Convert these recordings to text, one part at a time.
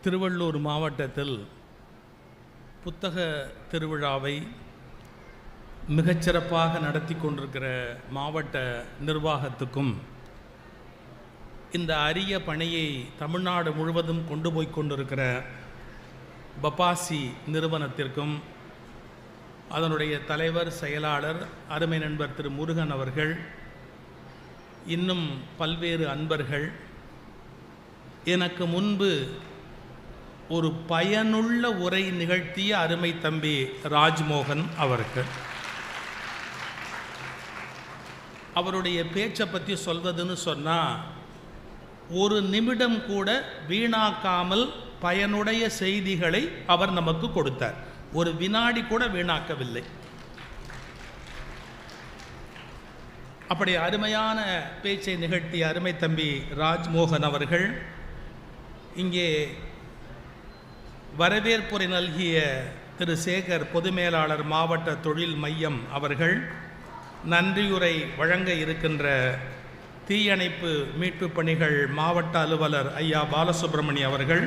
திருவள்ளூர் மாவட்டத்தில் புத்தக திருவிழாவை மிகச்சிறப்பாக நடத்தி கொண்டிருக்கிற மாவட்ட நிர்வாகத்துக்கும் இந்த அரிய பணியை தமிழ்நாடு முழுவதும் கொண்டு போய் கொண்டிருக்கிற பபாசி நிறுவனத்திற்கும் அதனுடைய தலைவர் செயலாளர் அருமை நண்பர் திரு முருகன் அவர்கள், இன்னும் பல்வேறு அன்பர்கள், எனக்கு முன்பு ஒரு பயனுள்ள உரை நிகழ்த்திய அருமை தம்பி ராஜ்மோகன் அவர்கள், அவருடைய பேச்சை பற்றி சொல்வதுன்னு சொன்னால் ஒரு நிமிடம் கூட வீணாக்காமல் பயனுடைய செய்திகளை அவர் நமக்கு கொடுத்தார். ஒரு வினாடி கூட வீணாக்கவில்லை. அப்படி அருமையான பேச்சை நிகழ்த்திய அருமை தம்பி ராஜ்மோகன் அவர்கள் இங்கே வரவேற்புரை நல்கிய திரு சேகர் பொது மேலாளர் மாவட்ட தொழில் மையம் அவர்கள், நன்றியுரை வழங்க இருக்கின்ற தீயணைப்பு மீட்பு பணிகள் மாவட்ட அலுவலர் ஐயா பாலசுப்ரமணி அவர்கள்,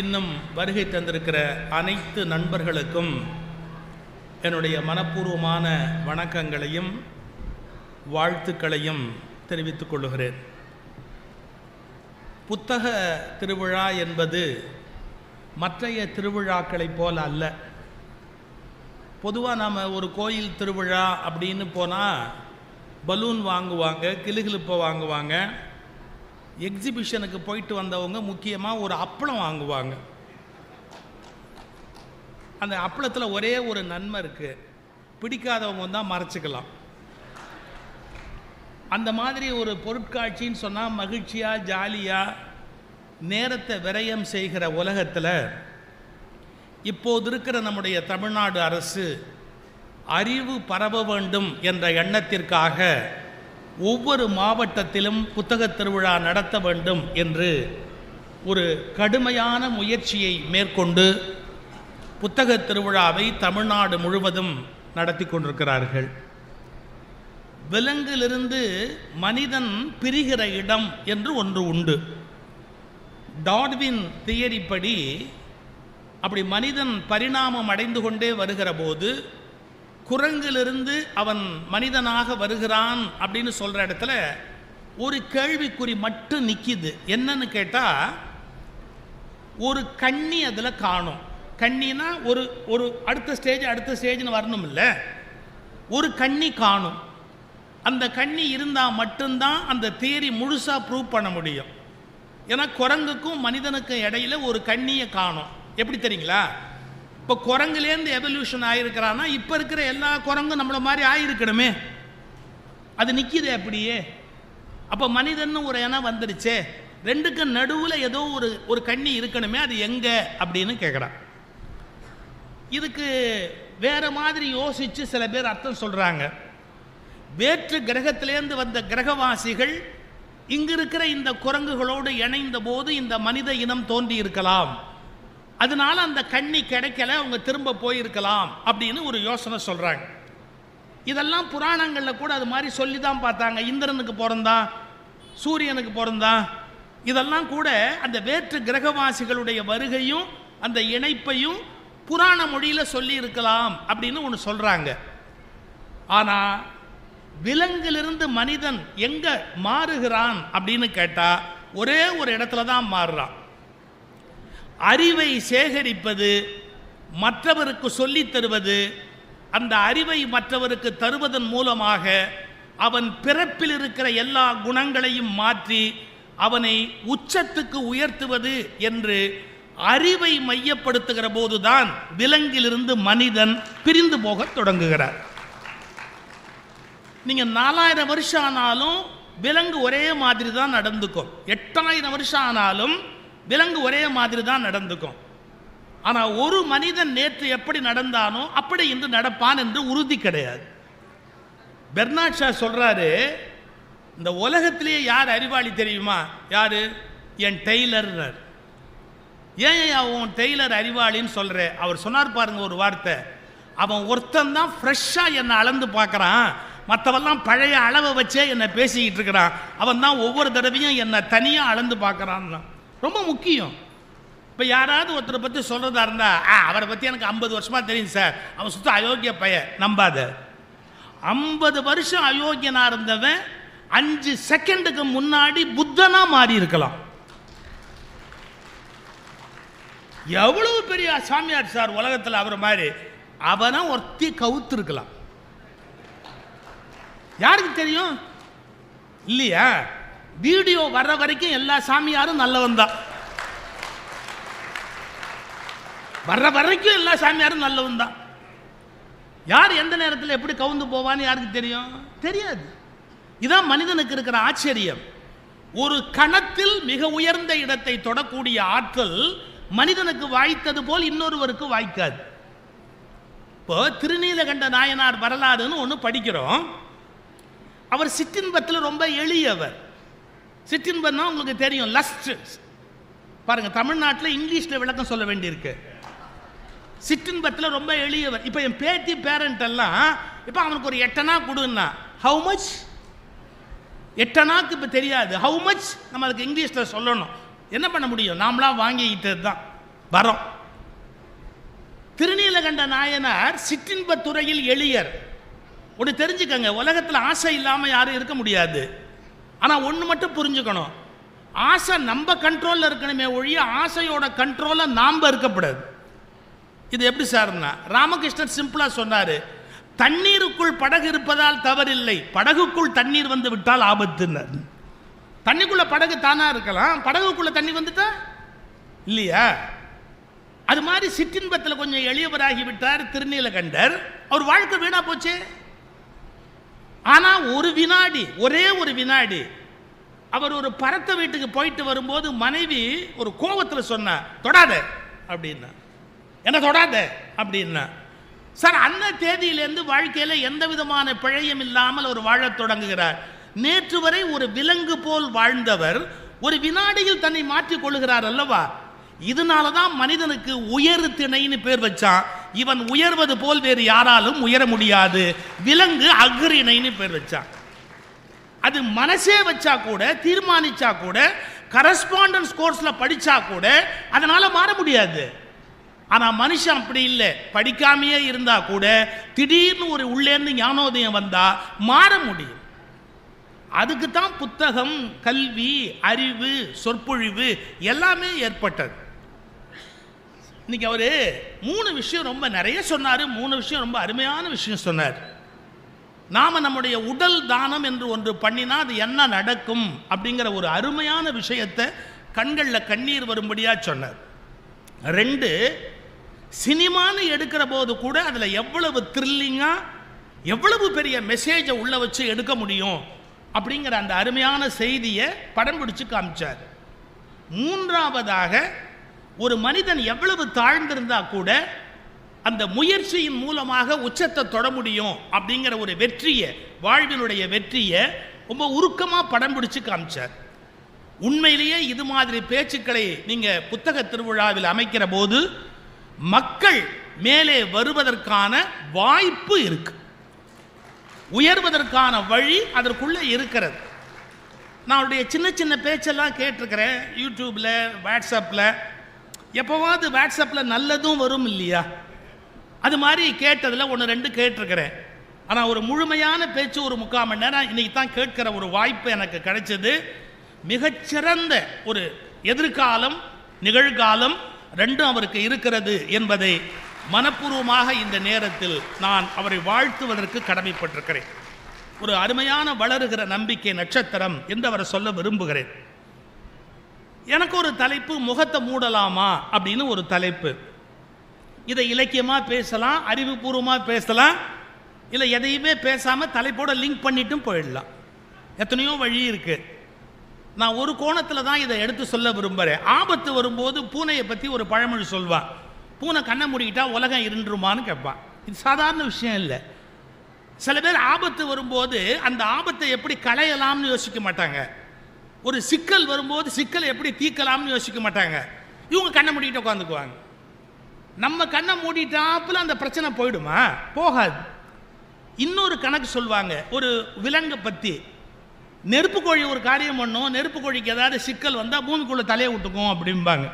இன்னும் வருகை தந்திருக்கிற அனைத்து நண்பர்களுக்கும் என்னுடைய மனப்பூர்வமான வணக்கங்களையும் வாழ்த்துக்களையும் தெரிவித்துக் கொள்கிறேன். புத்தக திருவிழா என்பது மற்றைய திருவிழாக்களைப் போல அல்ல. பொதுவாக நாம் ஒரு கோயில் திருவிழா அப்படின்னு போனால் பலூன் வாங்குவாங்க, கிளுகிளுப்பை வாங்குவாங்க. எக்ஸிபிஷனுக்கு போயிட்டு வந்தவங்க முக்கியமாக ஒரு அப்பளம் வாங்குவாங்க. அந்த அப்பளத்தில் ஒரே ஒரு நன்மை இருக்குது, பிடிக்காதவங்க தான் மறைச்சிக்கலாம். அந்த மாதிரி ஒரு பொருட்காட்சின்னு சொன்னால் மகிழ்ச்சியாக ஜாலியாக நேரத்தை விரயம் செய்கிற உலகத்தில் இப்போது இருக்கிற நம்முடைய தமிழ்நாடு அரசு அறிவு பரவ வேண்டும் என்ற எண்ணத்திற்காக ஒவ்வொரு மாவட்டத்திலும் புத்தக திருவிழா நடத்த வேண்டும் என்று ஒரு கடுமையான முயற்சியை மேற்கொண்டு புத்தக திருவிழாவை தமிழ்நாடு முழுவதும் நடத்தி கொண்டிருக்கிறார்கள். விலங்கிலிருந்து மனிதன் பிரிகிற இடம் என்று ஒன்று உண்டு. டார்வின் தியரி படி அப்படி மனிதன் பரிணாமம் அடைந்து கொண்டே வருகிற போது குரங்கிலிருந்து அவன் மனிதனாக வருகிறான் அப்படின்னு சொல்கிற இடத்துல ஒரு கேள்விக்குறி மட்டும் நிற்கிது. என்னன்னு கேட்டால், ஒரு கண்ணி அதில் காணும். கண்ணினா ஒரு ஒரு அடுத்த ஸ்டேஜ்னு வரணும் இல்லை, ஒரு கண்ணி காணும். அந்த கண்ணி இருந்தால் மட்டும்தான் அந்த தியரி முழுசாக ப்ரூவ் பண்ண முடியும். ஏன்னா குரங்குக்கும் மனிதனுக்கும் இடையில ஒரு கண்ணியை காணும். எப்படி தெரியுங்களா? இப்போ குரங்குலேருந்து எவல்யூஷன் ஆகிருக்கிறான்னா இப்போ இருக்கிற எல்லா குரங்கும் நம்மளை மாதிரி ஆகிருக்கணுமே, அது நிற்கிது அப்படியே. அப்போ மனிதன்னு ஒரு இனம் வந்துடுச்சே, ரெண்டுக்கும் நடுவில் ஏதோ ஒரு கண்ணி இருக்கணுமே, அது எங்கே அப்படின்னு கேட்குறான். இதுக்கு வேறு மாதிரி யோசித்து சில பேர் அர்த்தம் சொல்கிறாங்க. வேற்று கிரகத்திலேருந்து வந்த கிரகவாசிகள் இங்கு இருக்கிற இந்த குரங்குகளோடு இணைந்த போது இந்த மனித இனம் தோன்றி இருக்கலாம், அதனால அந்த கண்ணி கிடைக்கல, அவங்க திரும்ப போயிருக்கலாம் அப்படின்னு ஒரு யோசனை சொல்கிறாங்க. இதெல்லாம் புராணங்களில் கூட அது மாதிரி சொல்லி தான் பார்த்தாங்க. இந்திரனுக்கு பிறந்தான், சூரியனுக்கு பிறந்தான், இதெல்லாம் கூட அந்த வேற்று கிரகவாசிகளுடைய வருகையும் அந்த இணைப்பையும் புராண மொழியில் சொல்லி இருக்கலாம் அப்படின்னு ஒன்று சொல்கிறாங்க. ஆனால் விலங்கிலிருந்து மனிதன் எங்கே மாறுகிறான் அப்படின்னு கேட்டால் ஒரே ஒரு இடத்துல தான் மாறுறான். அறிவை சேகரிப்பது, மற்றவருக்கு சொல்லித் தருவது, அந்த அறிவை மற்றவருக்கு தருவதன் மூலமாக அவன் பிறப்பில் இருக்கிற எல்லா குணங்களையும் மாற்றி அவனை உச்சத்துக்கு உயர்த்துவது என்று அறிவை மையப்படுத்துகிற போதுதான் விலங்கிலிருந்து மனிதன் பிரிந்து போக தொடங்குகிறார். நீங்கள் 4000 வருஷம் ஆனாலும் விலங்கு ஒரே மாதிரி தான் நடந்துக்கும். 8000 வருஷம் ஆனாலும் விலங்கு ஒரே மாதிரி தான் நடந்துக்கும். ஆனால் ஒரு மனிதன் நேற்று எப்படி நடந்தானோ அப்படி இன்று நடப்பான் என்று உறுதி கிடையாது. பெர்னாட் ஷா சொல்கிறாரு, இந்த உலகத்திலேயே யார் அறிவாளி தெரியுமா? யார்? என் டெய்லர்னர். ஏன் அவன் டெய்லர் அறிவாளின்னு சொல்கிற? அவர் சொன்னார் பாருங்க ஒரு வார்த்தை, அவன் ஒருத்தன் தான் ஃப்ரெஷ்ஷாக என்னை அளந்து பார்க்குறான், மற்றவெல்லாம் பழைய அளவை வச்சே என்னை பேசிக்கிட்டு இருக்கிறான், அவன் தான் ஒவ்வொரு தடவையும் என்னை தனியாக அளந்து பார்க்குறான்னா. ரொம்ப முக்கியம். இப்போ யாராவது ஒருத்தரை பற்றி சொல்கிறதா இருந்தால், அவரை பற்றி எனக்கு 50 வருஷமாக தெரியும் சார், அவன் சுத்த அயோக்கிய பையன், நம்பாத. 50 வருஷம் அயோக்கியனாக இருந்தவன் 5 செகண்டுக்கு முன்னாடி புத்தனாக மாறி இருக்கலாம். எவ்வளவு பெரிய சாமியார் சார் உலகத்தில் அவர் மாதிரி, அவனை ஒருத்தி கவுத்து இருக்கலாம். யாருக்கு தெரியும் இல்லையா? வீடியோ வர்ற வரைக்கும் எல்லா சாமியாரும் நல்லவன் தான். வர்ற வரைக்கும் எல்லா சாமியாரும் நல்லவன் தான். யார் எந்த நேரத்தில் எப்படி கவுந்து போவான்னு யாருக்கு தெரியும்? தெரியாது. இதான் மனிதனுக்கு இருக்கிற ஆச்சரியம். ஒரு கணத்தில் மிக உயர்ந்த இடத்தை தொடக்கூடிய ஆற்றல் மனிதனுக்கு வாய்த்தது போல் இன்னொருவருக்கு வாய்க்காது. இப்போ திருநீலகண்ட நாயனார் வரலாறுன்னு ஒன்று படிக்கிறோம். அவர் சிற்றின்பத்தில் ரொம்ப எளியவர். சிற்றின்பம்னா உங்களுக்கு தெரியும், லஸ்ட். பாருங்க, தமிழ்நாட்டில் இங்கிலீஷில் விளக்கம் சொல்ல வேண்டியிருக்கு. சிற்றின்பத்தில் ரொம்ப எளியவர். இப்போ என் பேத்தி பேரண்ட் எல்லாம், இப்போ அவனுக்கு ஒரு 8 அணா கொடுன்னா, ஹவு மச்? 8 அணாக்கு இப்போ தெரியாது, ஹவு மச் நம்ம அதுக்கு இங்கிலீஷில் சொல்லணும். என்ன பண்ண முடியும்? நாமளாம் வாங்கிக்கிட்டது தான் வரோம். திருநீலகண்ட நாயனார் சிற்றின்பத்துறையில் எளியர். ஒன்று தெரிஞ்சுக்கங்க, உலகத்தில் ஆசை இல்லாமல் யாரும் இருக்க முடியாது. ஆனால் ஒன்று மட்டும் புரிஞ்சுக்கணும், ஆசை நம்ம கண்ட்ரோலில் இருக்கணுமே ஒழிய ஆசையோட கண்ட்ரோலில் நாம் இருக்கக்கூடாது. இது எப்படி சார்னா, ராமகிருஷ்ணன் சிம்பிளா சொன்னாரு, தண்ணீருக்குள் படகு இருப்பதால் தவறில்லை, படகுக்குள் தண்ணீர் வந்து விட்டால் ஆபத்துன்னார். தண்ணிக்குள்ள படகு தானா இருக்கலாம், படகுக்குள்ள தண்ணி வந்துட்டா இல்லையா? அது மாதிரி சிற்றின்பத்தில் கொஞ்சம் எளியவராகி விட்டார் திருநீலகண்டர். அவர் வாழ்க்கை வீணா போச்சு. ஆனா ஒரு வினாடி, ஒரே ஒரு வினாடி, அவர் ஒரு பரத்த வீட்டுக்கு போயிட்டு வரும்போது மனைவி ஒரு கோபத்தில் சொன்னா, தொடாத அப்படின்னா. என்ன தொடாத அப்படின்னா? சார், அந்த தேதியிலேருந்து வாழ்க்கையில் எந்த விதமான பிழையும் இல்லாமல் அவர் வாழத் தொடங்குகிறார். நேற்று வரை ஒரு விலங்கு போல் வாழ்ந்தவர் ஒரு வினாடியில் தன்னை மாற்றிக் கொள்ளுகிறார் அல்லவா? இதனால தான் மனிதனுக்கு உயர் திணைன்னு பேர் வச்சான். இவன் உயர்வது போல் வேறு யாராலும் உயர முடியாது. விலங்கு அக்ரிணைன்னு பேர் வச்சான். அது மனசே வச்சா கூட, தீர்மானிச்சா கூட, கரஸ்பாண்டன்ஸ் கோர்ஸ்ல படிச்சா கூட அதனால மாற முடியாது. ஆனா மனுஷன் அப்படி இல்லை. படிக்காமையே இருந்தா கூட திடீர்னு ஒரு உள்ளேருந்து ஞானோதயம் வந்தா மாற முடியும். அதுக்கு தான் புத்தகம், கல்வி, அறிவு, சொற்பொழிவு எல்லாமே ஏற்பட்டது. இன்னைக்கு அவரு 3 விஷயம் ரொம்ப நிறைய சொன்னாரு. 3 விஷயம் ரொம்ப அருமையான விஷயம் சொன்னார். நாம நம்முடைய உடல் தானம் என்று ஒன்று பண்ணினா அது என்ன நடக்கும் அப்படிங்கிற ஒரு அருமையான விஷயத்தை கண்களில் கண்ணீர் வரும்படியா சொன்னார். 2, சினிமான்னு எடுக்கிற போது கூட அதில் எவ்வளவு த்ரில்லிங்கா, எவ்வளவு பெரிய மெசேஜை உள்ள வச்சு எடுக்க முடியும் அப்படிங்கிற அந்த அருமையான செய்தியை படம் பிடிச்சு காமிச்சார். 3வதாக, ஒரு மனிதன் எவ்வளவு தாழ்ந்திருந்தா கூட அந்த முயற்சியின் மூலமாக உச்சத்தை தொட முடியும் அப்படிங்கிற ஒரு வெற்றியை, வாழ்வினுடைய வெற்றியை ரொம்ப உருக்கமாக படம் பிடிச்சு காமிச்சார். உண்மையிலேயே இது மாதிரி பேச்சுக்களை நீங்க புத்தக திருவிழாவில் அமைக்கிற போது மக்கள் மேலே வருவதற்கான வாய்ப்பு இருக்கு, உயர்வதற்கான வழி அதற்குள்ள இருக்கிறது. நான் அவருடைய சின்ன சின்ன பேச்செல்லாம் கேட்டிருக்கிறேன் யூடியூப்ல, வாட்ஸ்அப்பில். எப்போவாவது வாட்ஸ்அப்பில் நல்லதும் வரும் இல்லையா? அது மாதிரி கேட்டதில் 1-2 கேட்டிருக்கிறேன். ஆனால் ஒரு முழுமையான பேச்சு ஒரு 3/4 மணி நேரம் இன்னைக்கு தான் கேட்கிற ஒரு வாய்ப்பு எனக்கு கிடைச்சது. மிகச்சிறந்த ஒரு எதிர்காலம், நிகழ்காலம் 2 அவருக்கு இருக்கிறது என்பதை மனப்பூர்வமாக இந்த நேரத்தில் நான் அவரை வாழ்த்துவதற்கு கடமைப்பட்டிருக்கிறேன். ஒரு அருமையான வளருகிற நம்பிக்கை நட்சத்திரம் என்று அவரை சொல்ல விரும்புகிறேன். எனக்கு ஒரு தலைப்பு, முகத்தை மூடலாமா அப்படின்னு ஒரு தலைப்பு. இதை இலக்கியமாக பேசலாம், அறிவுபூர்வமாக பேசலாம், இல்லை எதையுமே பேசாமல் தலைப்போட லிங்க் பண்ணிட்டும் போயிடலாம். எத்தனையோ வழி இருக்கு. நான் ஒரு கோணத்தில் தான் இதை எடுத்து சொல்ல விரும்புகிறேன். ஆபத்து வரும்போது பூனையை பற்றி ஒரு பழமொழி சொல்வான். பூனை கண்ணை மூடிக்கிட்டா உலகம் இருண்டுருமான்னு கேட்பான். இது சாதாரண விஷயம் இல்லை. சில பேர் ஆபத்து வரும்போது அந்த ஆபத்தை எப்படி களையலாம்னு யோசிக்க மாட்டாங்க. ஒரு சிக்கல் வரும்போது சிக்கலை எப்படி தீர்க்கலாம்னு யோசிக்க மாட்டாங்க. இவங்க கண்ணை மூடிக்கிட்டு உட்காந்துக்குவாங்க. நம்ம கண்ணை மூடிட்டாப்புல அந்த பிரச்சனை போயிடுமா? போகாது. இன்னொரு கணக்கு சொல்வாங்க ஒரு விலங்கை பற்றி. நெருப்பு கோழி ஒரு காரியம் பண்ணும், நெருப்பு கோழிக்கு ஏதாவது சிக்கல் வந்தால் பூமிக்குள்ளே தலையை விட்டுக்கும் அப்படிம்பாங்க.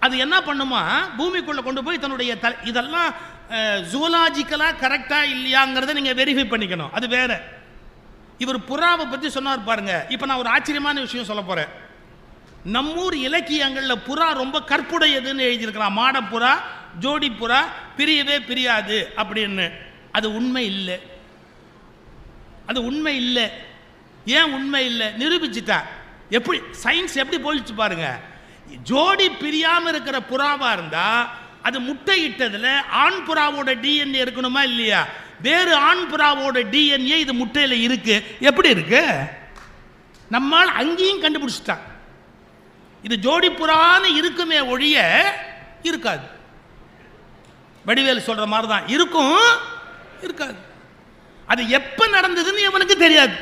அது என்ன பண்ணுமா, பூமிக்குள்ளே கொண்டு போய் தன்னுடைய இதெல்லாம் ஜூலாஜிக்கலாக கரெக்டாக இல்லையாங்கிறத நீங்கள் வெரிஃபை பண்ணிக்கணும், அது வேற. இவர் புறாவை பற்றி சொன்னார் பாருங்க. இப்போ நான் ஒரு ஆச்சரியமான விஷயம் சொல்ல போகிறேன். நம்மூர் இலக்கியங்களில் புறா ரொம்ப கற்புடையதுன்னு எழுதியிருக்கிறான். மாடப்புறா, ஜோடி புறா பிரியவே பிரியாது அப்படின்னு. அது உண்மை இல்லை, அது உண்மை இல்லை. ஏன் உண்மை இல்லை நிரூபிச்சுட்டா. எப்படி சயின்ஸ் எப்படி போயிடுச்சு பாருங்க. ஜோடி பிரியாமல் இருக்கிற புறாவா இருந்தா அது முட்டையிட்டதுல ஆண் புறாவோட டிஎன்ஏ இருக்கணுமா இல்லையா? வேறு ஆண் புறாவோட டிஎன்ஏ இது முட்டையில இருக்கு. எப்படி இருக்கு? நம்மால் அங்கேயும் கண்டுபிடிச்சிட்டான். இது ஜோடி புறான்னு இருக்குமே ஒழிய இருக்காது. வடிவேல் சொல்ற மாதிரி தான் இருக்கும், இருக்காது. அது எப்ப நடந்ததுன்னு எவனுக்கு தெரியாது,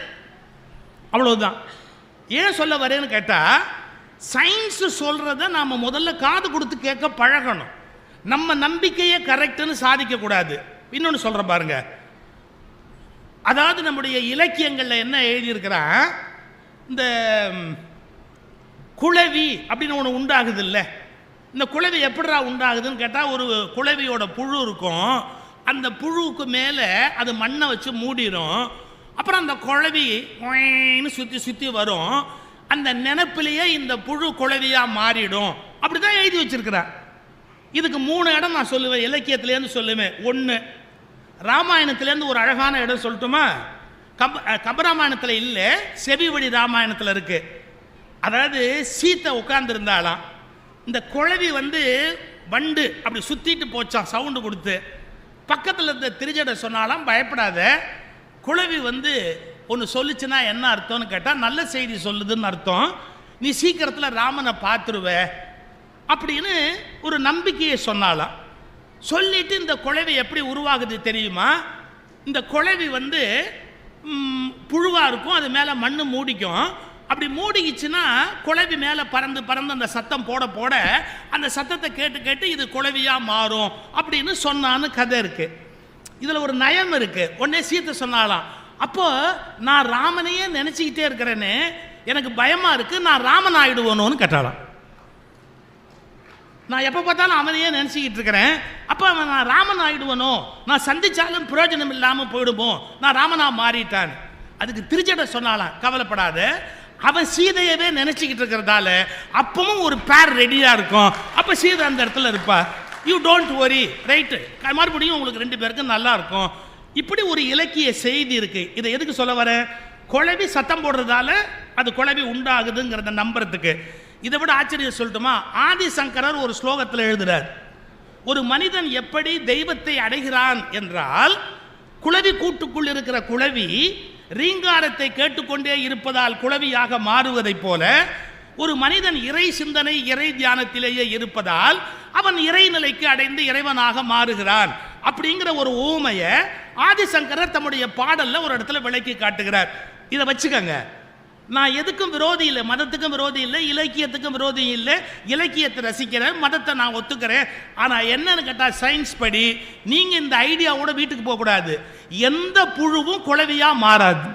அவ்வளவுதான். ஏன் சொல்ல வரேன்னு கேட்டா, சயின்ஸ் சொல்றத நாம முதல்ல காது கொடுத்து கேட்க பழகணும். நம்ம நம்பிக்கையே கரெக்ட்னு சாதிக்க கூடாது. இன்னொன்று சொல்ற பாருங்க. அதாவது நம்முடைய இலக்கியங்கள்ல என்ன எழுதியிருக்கிறான், இந்த குளவி அப்படின்னு ஒன்று உண்டாகுது இல்லை? இந்த குளவி எப்படிடா உண்டாகுதுன்னு கேட்டால், ஒரு குளவியோட புழு இருக்கும், அந்த புழுவுக்கு மேலே அது மண்ணை வச்சு மூடிடும். அப்புறம் அந்த குளவி சுற்றி சுற்றி வரும். அந்த நினைப்பிலேயே இந்த புழு குளவியாக மாறிடும். அப்படி தான் எழுதி வச்சிருக்கிறார். இதுக்கு 3 இடம் நான் சொல்லுவேன், இலக்கியத்திலேருந்து சொல்லுவேன். 1, ராமாயணத்திலேருந்து ஒரு அழகான இடம் சொல்லட்டுமா? கம்பராமாயணத்தில் இல்லை, செவி வழி ராமாயணத்தில் இருக்கு. அதாவது சீத்தை உட்கார்ந்துருந்தாலாம், இந்த குளவி வண்டு அப்படி சுத்திட்டு போச்சான் சவுண்டு கொடுத்து. பக்கத்தில் இருந்த திரிஜடை சொன்னாலாம், பயப்படாத, குளவி ஒன்று சொல்லிச்சுன்னா என்ன அர்த்தம்னு கேட்டால் நல்ல செய்தி சொல்லுதுன்னு அர்த்தம், நீ சீக்கிரத்தில் ராமனை பார்த்துருவ அப்படின்னு ஒரு நம்பிக்கையை சொன்னாலாம். சொல்லிட்டு இந்த குளவி எப்படி உருவாகுது தெரியுமா? இந்த குளவி புழுவாக இருக்கும், அது மேலே மண்ணு மூடிக்கும். அப்படி மூடிக்கிச்சுன்னா குளவி மேலே பறந்து பறந்து அந்த சத்தம் போட போட அந்த சத்தத்தை கேட்டு கேட்டு இது குளவியாக மாறும் அப்படின்னு சொன்னான்னு கதை இருக்கு. இதில் ஒரு நயம் இருக்கு. உடனே சீத்தை சொன்னாலாம், அப்போ நான் ராமனையே நினச்சிக்கிட்டே இருக்கிறேன்னு எனக்கு பயமா இருக்கு, நான் ராமன் ஆயிடுவோன்னு கேட்டாலாம். நான் எப்போ பார்த்தாலும் அவனையே நினச்சிக்கிட்டு இருக்கிறேன், அப்போ அவன் நான் ராமன் ஆயிடுவனோ, நான் சந்திச்சாலும் பிரயோஜனம் இல்லாமல் போயிடுமோ, நான் ராமனா மாறிட்டான். அதுக்கு திருச்சடை சொன்னாலாம், கவலைப்படாத, அவன் சீதையவே நினைச்சுக்கிட்டு இருக்கிறதால அப்பவும் ஒரு பேர் ரெடியா இருக்கும், அப்ப சீதை அந்த இடத்துல இருப்பா, யூ டோன்ட் வரி, ரைட்டு, மறுபடியும் உங்களுக்கு 2 பேருக்கும் நல்லா இருக்கும். இப்படி ஒரு இலக்கிய செய்தி இருக்கு. இதை எதுக்கு சொல்ல வர? குளவி சத்தம் போடுறதால அது குளவி உண்டாகுதுங்கிறத நம்புறதுக்கு. இதை விட ஆச்சரியம் சொல்லட்டுமா? ஆதிசங்கரர் ஒரு ஸ்லோகத்தில் எழுதுறார், ஒரு மனிதன் எப்படி தெய்வத்தை அடைகிறான் என்றால், குளவி கூட்டுக்குள் இருக்கிற குளவி ரீங்காரத்தை கேட்டுக்கொண்டே இருப்பதால் குளவியாக மாறுவதை போல ஒரு மனிதன் இறை சிந்தனை இறை தியானத்திலேயே இருப்பதால் அவன் இறைநிலைக்கு அடைந்து இறைவனாக மாறுகிறான் அப்படிங்கிற ஒரு ஊமையை ஆதிசங்கரர் தம்முடைய பாடல்ல ஒரு இடத்துல விளக்கி காட்டுகிறார். இதை வச்சுக்கங்க. நான் எதுக்கும் விரோதி இல்லை, மதத்துக்கும் விரோதி இல்லை, இலக்கியத்துக்கும் விரோதி இல்லை, இலக்கியத்தை ரசிக்கிறேன், மதத்தை நான் ஒத்துக்கிறேன். ஆனால் என்னன்னு கேட்டால் சயின்ஸ் படி நீங்கள் இந்த ஐடியாவோட வீட்டுக்கு போகக்கூடாது. எந்த புழுவும் குளவியா மாறாது,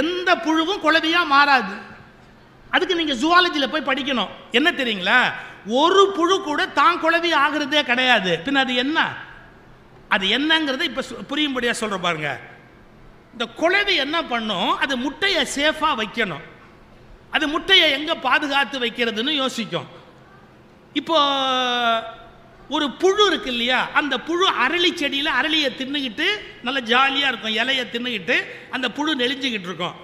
எந்த புழுவும் குளவியா மாறாது. அதுக்கு நீங்கள் ஜுவாலஜியில் போய் படிக்கணும். என்ன தெரியுங்களா? ஒரு புழு கூட தான் குளவி ஆகிறதே கிடையாது. பின்ன அது என்ன, அது என்னங்கிறத இப்போ புரியும்படியாக சொல்கிற பாருங்க. இந்த குளவி என்ன பண்ணும், அது முட்டையை சேஃபாக வைக்கணும். அது முட்டையை எங்கே பாதுகாத்து வைக்கிறதுன்னு யோசிக்கும். இப்போ ஒரு புழு இருக்கு இல்லையா, அந்த புழு அரளி செடியில் அரளியை தின்னுக்கிட்டு நல்லா ஜாலியாக இருக்கும், இலையை தின்னுக்கிட்டு அந்த புழு நெளிஞ்சிக்கிட்டு இருக்கும்.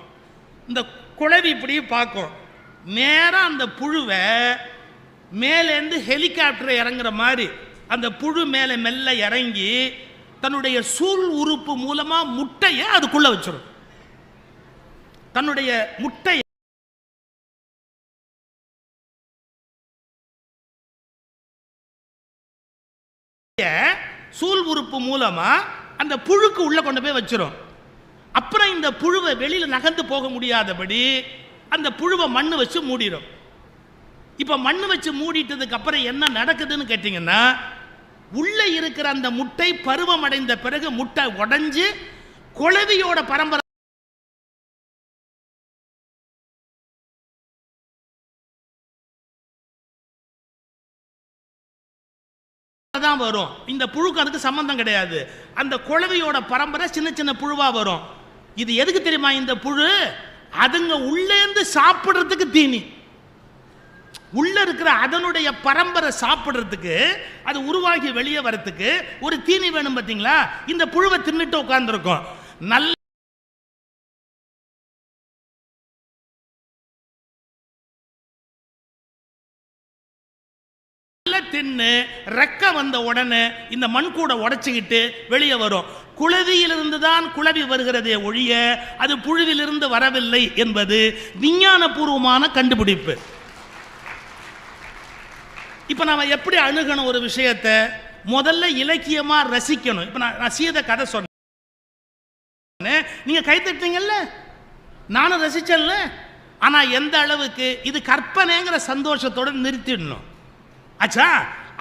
இந்த குளவி இப்படி பார்க்கும், நேராக அந்த புழுவை மேலேருந்து ஹெலிகாப்டர் இறங்குற மாதிரி அந்த புழு மேலே மெல்ல இறங்கி தன்னுடைய சூழ் உறுப்பு மூலமா முட்டையை அதுக்குள்ள வச்சிடும். தன்னுடைய முட்டையை சூழ் உறுப்பு மூலமா அந்த புழுக்கு உள்ள கொண்டு போய் வச்சிடும். அப்புறம் இந்த புழுவை வெளியில நகர்ந்து போக முடியாதபடி அந்த புழுவை மண்ணு வச்சு மூடிடும். இப்ப மண்ணு வச்சு மூடிட்டதுக்கு அப்புறம் என்ன நடக்குதுன்னு கேட்டீங்கன்னா, உள்ள இருக்கிற அந்த முட்டை பருவம் அடைந்த பிறகு முட்டை உடைஞ்சு குளவியோட பரம்பரை தான் வரும். இந்த புழுக்கு அதுக்கு சம்பந்தம் கிடையாது. அந்த குளவியோட பரம்பரை சின்ன சின்ன புழுவா வரும். இது எதுக்கு தெரியுமா? இந்த புழு அதுங்க உள்ளேந்து சாப்பிடுறதுக்கு தீனி, உள்ள இருக்கிற அதனுடைய பரம்பரை சாப்பிடுறதுக்கு, அது உருவாகி வெளியே வரத்துக்கு ஒரு தீனி வேணும். பார்த்தீங்களா? இந்த புழுவை தின்னுட்டு உட்கார்ந்துருக்கும். நல்ல தின்னு ரெக்க வந்த உடனே இந்த மண் கூட உடைச்சுக்கிட்டு வெளியே வரும். குளவியிலிருந்து தான் குளவி வருகிறதே ஒழிய அது புழுவிலிருந்து வரவில்லை என்பது விஞ்ஞானபூர்வமான கண்டுபிடிப்பு. இப்ப நாம எப்படி அணுகணும் ஒரு விஷயத்தை? முதல்ல இலக்கியமா ரசிக்கணும். இப்ப நான் சீதை கதை சொன்னேன், நீங்க கை தட்டீங்கல்ல, நானும் ரசிச்சேன்ல. ஆனா எந்த அளவுக்கு? இது கற்பனைங்கிற சந்தோஷத்தோட நிறுத்திடணும். ஆச்சா,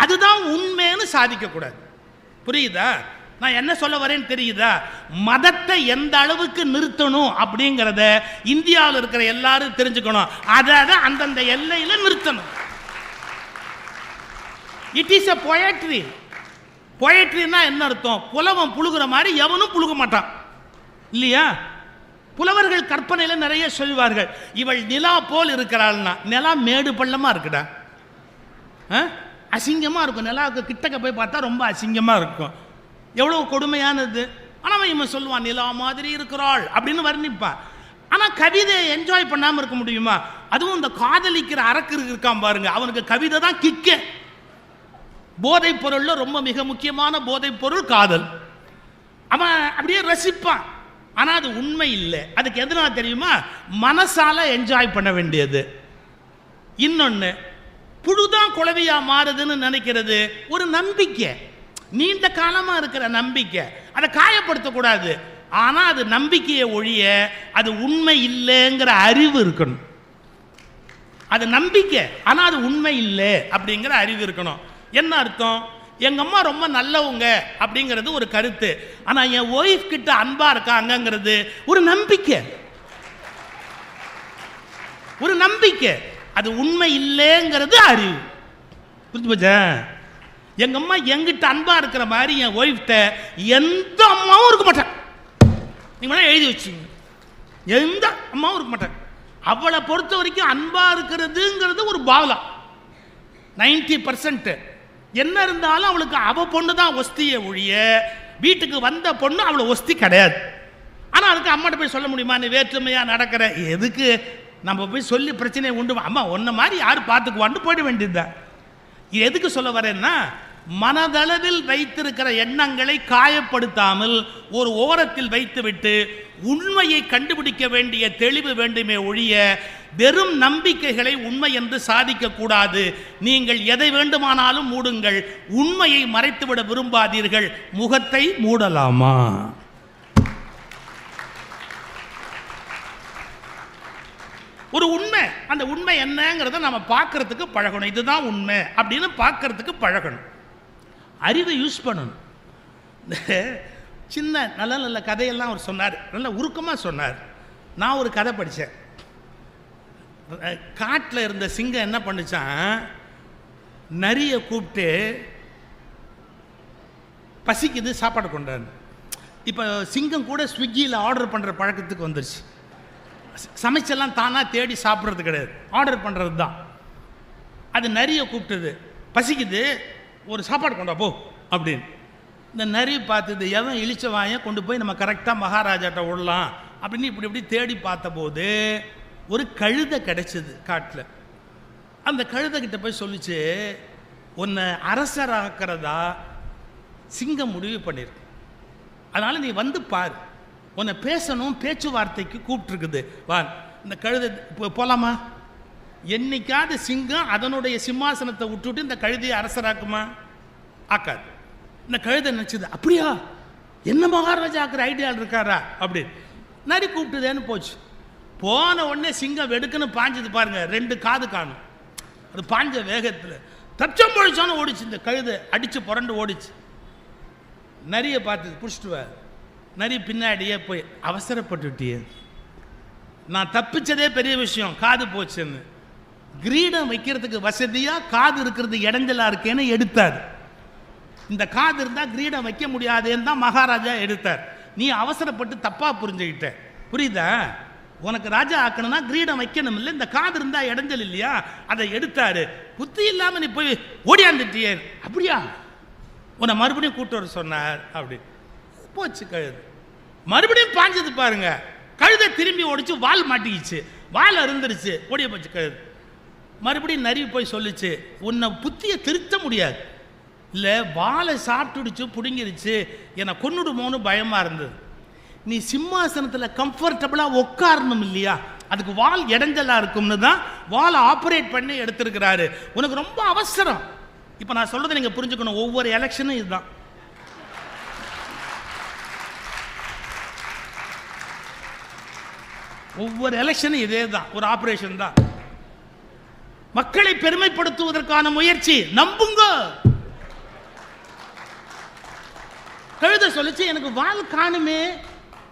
அதுதான் உண்மைன்னு சாதிக்க கூடாது. புரியுதா? நான் என்ன சொல்ல வரேன்னு தெரியுதா? மதத்தை எந்த அளவுக்கு நிறுத்தணும் அப்படிங்கிறத இந்தியாவில் இருக்கிற எல்லாரும் தெரிஞ்சுக்கணும். அதை அந்தந்த எல்லையில நிறுத்தணும். It is a poetry. பொயட்ரின்னா என்ன அர்த்தம்? புலவன் புழுகிற மாதிரி எவனும் புழுக மாட்டான், இல்லையா? புலவர்கள் கற்பனையில நிறைய சொல்வார்கள். இவள் நிலா போல் இருக்கிறாள்னா, நிலா மேடு பள்ளமா இருக்குடா, அசிங்கமா இருக்கும். நிலாவுக்கு கிட்டக்க போய் பார்த்தா ரொம்ப அசிங்கமா இருக்கும். எவ்வளவு கொடுமையானது. ஆனால் இவன் சொல்லுவான் நிலா மாதிரி இருக்கிறாள் அப்படின்னு வர்ணிப்பான். ஆனால் கவிதை என்ஜாய் பண்ணாமல் இருக்க முடியுமா? அதுவும் இந்த காதலிக்கிற அரக்கு இருக்கான் பாருங்க, அவனுக்கு கவிதை தான் கிக்க. போதைப் பொருள்ல ரொம்ப மிக முக்கியமான போதைப் பொருள் காதல். அவன் அப்படியே ரசிப்பான். ஆனால் அது உண்மை இல்லை. அதுக்கு எதனால தெரியுமா? மனசால என்ஜாய் பண்ண வேண்டியது. இன்னொன்று, புழுதான் குளவியா மாறுதுன்னு நினைக்கிறது ஒரு நம்பிக்கை, நீண்ட காலமா இருக்கிற நம்பிக்கை. அதை காயப்படுத்தக்கூடாது. ஆனா அது நம்பிக்கையை ஒழிய அது உண்மை இல்லைங்கிற அறிவு இருக்கணும். அது நம்பிக்கை, ஆனா அது உண்மை இல்லை அப்படிங்கிற அறிவு இருக்கணும். என்ன அர்த்தம்? எங்க அம்மா ரொம்ப நல்லவங்க அப்படிங்கிறது ஒரு கருத்து. ஆனா என் ஒய்ஃப் கிட்ட அன்பா இருக்காங்கிறது ஒரு நம்பிக்கை. ஒரு நம்பிக்கை, அது உண்மை இல்லைங்கிறது அறிவு. புரிஞ்சு போச்சா? எங்க அம்மா எங்கிட்ட அன்பா இருக்கிற மாதிரி என் ஒய்ஃப்ட எந்த அம்மாவும் இருக்க மாட்டேன். நீங்க வேணா எழுதி வச்சுங்க, எந்த அம்மாவும் இருக்க மாட்டேன். அவளை பொறுத்த வரைக்கும் அன்பா இருக்கிறதுங்கிறது ஒரு பாவலா. 90% என்ன இருந்தாலும் அவளுக்கு அவ பொண்ணு தான் ஒஸ்தியை ஒழிய வீட்டுக்கு வந்த பொண்ணு அவளை ஒஸ்தி கிடையாது. ஆனா அதுக்கு அம்மாட்ட போய் சொல்ல முடியுமா? நீ வேற்றுமையா நடக்கிற, எதுக்கு நம்ம போய் சொல்லி பிரச்சனையை உண்டு? அம்மா ஒன்ன மாதிரி யார் பார்த்துக்குவான்னு போயிட வேண்டியதுதான். எதுக்கு சொல்ல வரேன்னா, மனதளவில் வைத்திருக்கிற எண்ணங்களை காயப்படுத்தாமல் ஒரு ஓரத்தில் வைத்துவிட்டு உண்மையை கண்டுபிடிக்க வேண்டிய தெளிவு வேண்டுமே ஒழிய வெறும் நம்பிக்கைகளை உண்மை என்று சாதிக்க கூடாது. நீங்கள் எதை வேண்டுமானாலும் மூடுங்கள், உண்மையை மறைத்துவிட விரும்பாதீர்கள். முகத்தை மூடலாமா? ஒரு உண்மை, அந்த உண்மை என்னங்கிறத நம்ம பார்க்கறதுக்கு பழகணும். இதுதான் உண்மை அப்படின்னு பார்க்கறதுக்கு பழகணும். அறிவை யூஸ் பண்ணணும். சின்ன நல்ல நல்ல கதையெல்லாம் அவர் சொன்னார், நல்ல உருக்கமாக சொன்னார். நான் ஒரு கதை படித்தேன். காட்டில் இருந்த சிங்கம் என்ன பண்ணுச்சான், நரியை கூப்பிட்டு பசிக்குது சாப்பாடு கொண்டாரு. இப்போ சிங்கம் கூட ஸ்விக்கியில் ஆர்டர் பண்ணுற பழக்கத்துக்கு வந்துருச்சு. சமைச்செல்லாம் தானாக தேடி சாப்பிட்றது கிடையாது, ஆர்டர் பண்ணுறது தான். அது நரியை கூப்பிட்டது, பசிக்குது ஒரு சாப்பாடு கொண்டா போ அப்படின்னு. இந்த நரி பார்த்தது, எவன் இழிச்ச வாயை கொண்டு போய் நம்ம கரெக்டாக மகாராஜாட்ட விடலாம் அப்படின்னு இப்படி இப்படி தேடி பார்த்தபோது ஒரு கழுதை கிடைச்சது காட்டில். அந்த கழுதைகிட்ட போய் சொல்லிச்சு, உன்னை அரசராக்கிறதா சிங்கம் முடிவு பண்ணியிருக்கு, அதனால் நீ வந்து பாரு, உன்னை பேசணும், பேச்சுவார்த்தைக்கு கூப்பிட்டுருக்குது, வா. இந்த கழுதை போகலாமா? என்னைக்காவது சிங்கம் அதனுடைய சிம்மாசனத்தை விட்டுவிட்டு இந்த கழுதையை அரசராக்குமா? ஆக்காது. இந்த கழுதை நினச்சிது, அப்படியா என்ன மகாராஜா ஆக்குற ஐடியாவில் இருக்காரா அப்படின்னு. நரி கூப்பிட்டுதேன்னு போச்சு. போன உடனே சிங்கம் வெடுக்குன்னு பாஞ்சது பாருங்க, 2 காது காணும். அது பாஞ்ச வேகத்தில் தச்சம் பொழிச்சானு ஓடிச்சு. இந்த கழுதை அடித்து புரண்டு ஓடிச்சு. நரியை பார்த்தது, பிடிச்சிட்டு வா. நரி பின்னாடியே போய், அவசரப்பட்டுட்டியே, நான் தப்பிச்சதே பெரிய விஷயம், காது போச்சுன்னு. கிரீடம் வைக்கிறதுக்கு வசதியாக காது இருக்கிறது இடைஞ்சலாக இருக்கேன்னு எடுத்தார். இந்த காது இருந்தால் கிரீடம் வைக்க முடியாதேன்னு தான் மகாராஜா எடுத்தார். நீ அவசரப்பட்டு தப்பாக புரிஞ்சுக்கிட்ட, புரியுதா? உனக்கு ராஜா ஆக்கணும்னா கிரீடம் வைக்கணும் இல்லை, இந்த காது இருந்தால் இடைஞ்சல் இல்லையா, அதை எடுத்தாரு. புத்தி இல்லாமல் நீ போய் ஓடியாந்துட்டியே. அப்படியா, உன்னை மறுபடியும் கூட்டு வர சொன்னார். அப்படி போச்சு கழுது. மறுபடியும் பாஞ்சது பாருங்க, கழுதை திரும்பி ஓடிச்சு, வால் மாட்டிக்கிச்சு, வால் அருந்துருச்சு, ஓடிய போச்சு கழுது. மறுபடியும் நரி போய் சொல்லிச்சு, உன்னை புத்தியை திருத்த முடியாது, இல்லை வாழை சாப்பிட்டுடுச்சு, பிடுங்கிருச்சு, என்னை கொன்னுடுமோன்னு பயமாக இருந்தது. நீ சிம்மாசனத்தில் கம்ஃபர்டபுளாக உட்காரணும் இல்லையா, அதுக்கு வால் இடைஞ்சலாக இருக்கும்னு தான் வாலை ஆப்ரேட் பண்ணி எடுத்திருக்கிறாரு. உனக்கு ரொம்ப அவசரம். இப்போ நான் சொல்கிறத நீங்கள் புரிஞ்சுக்கணும், ஒவ்வொரு எலெக்ஷனும் இதுதான். ஒவ்வொரு எலெக்ஷனும் இதே தான், ஒரு ஆபரேஷன் தான். மக்களை பெருமைப்படுத்துவதற்கான முயற்சி. நம்புங்க. கழுத சொல்லிச்சு, எனக்கு வால் காணுமே,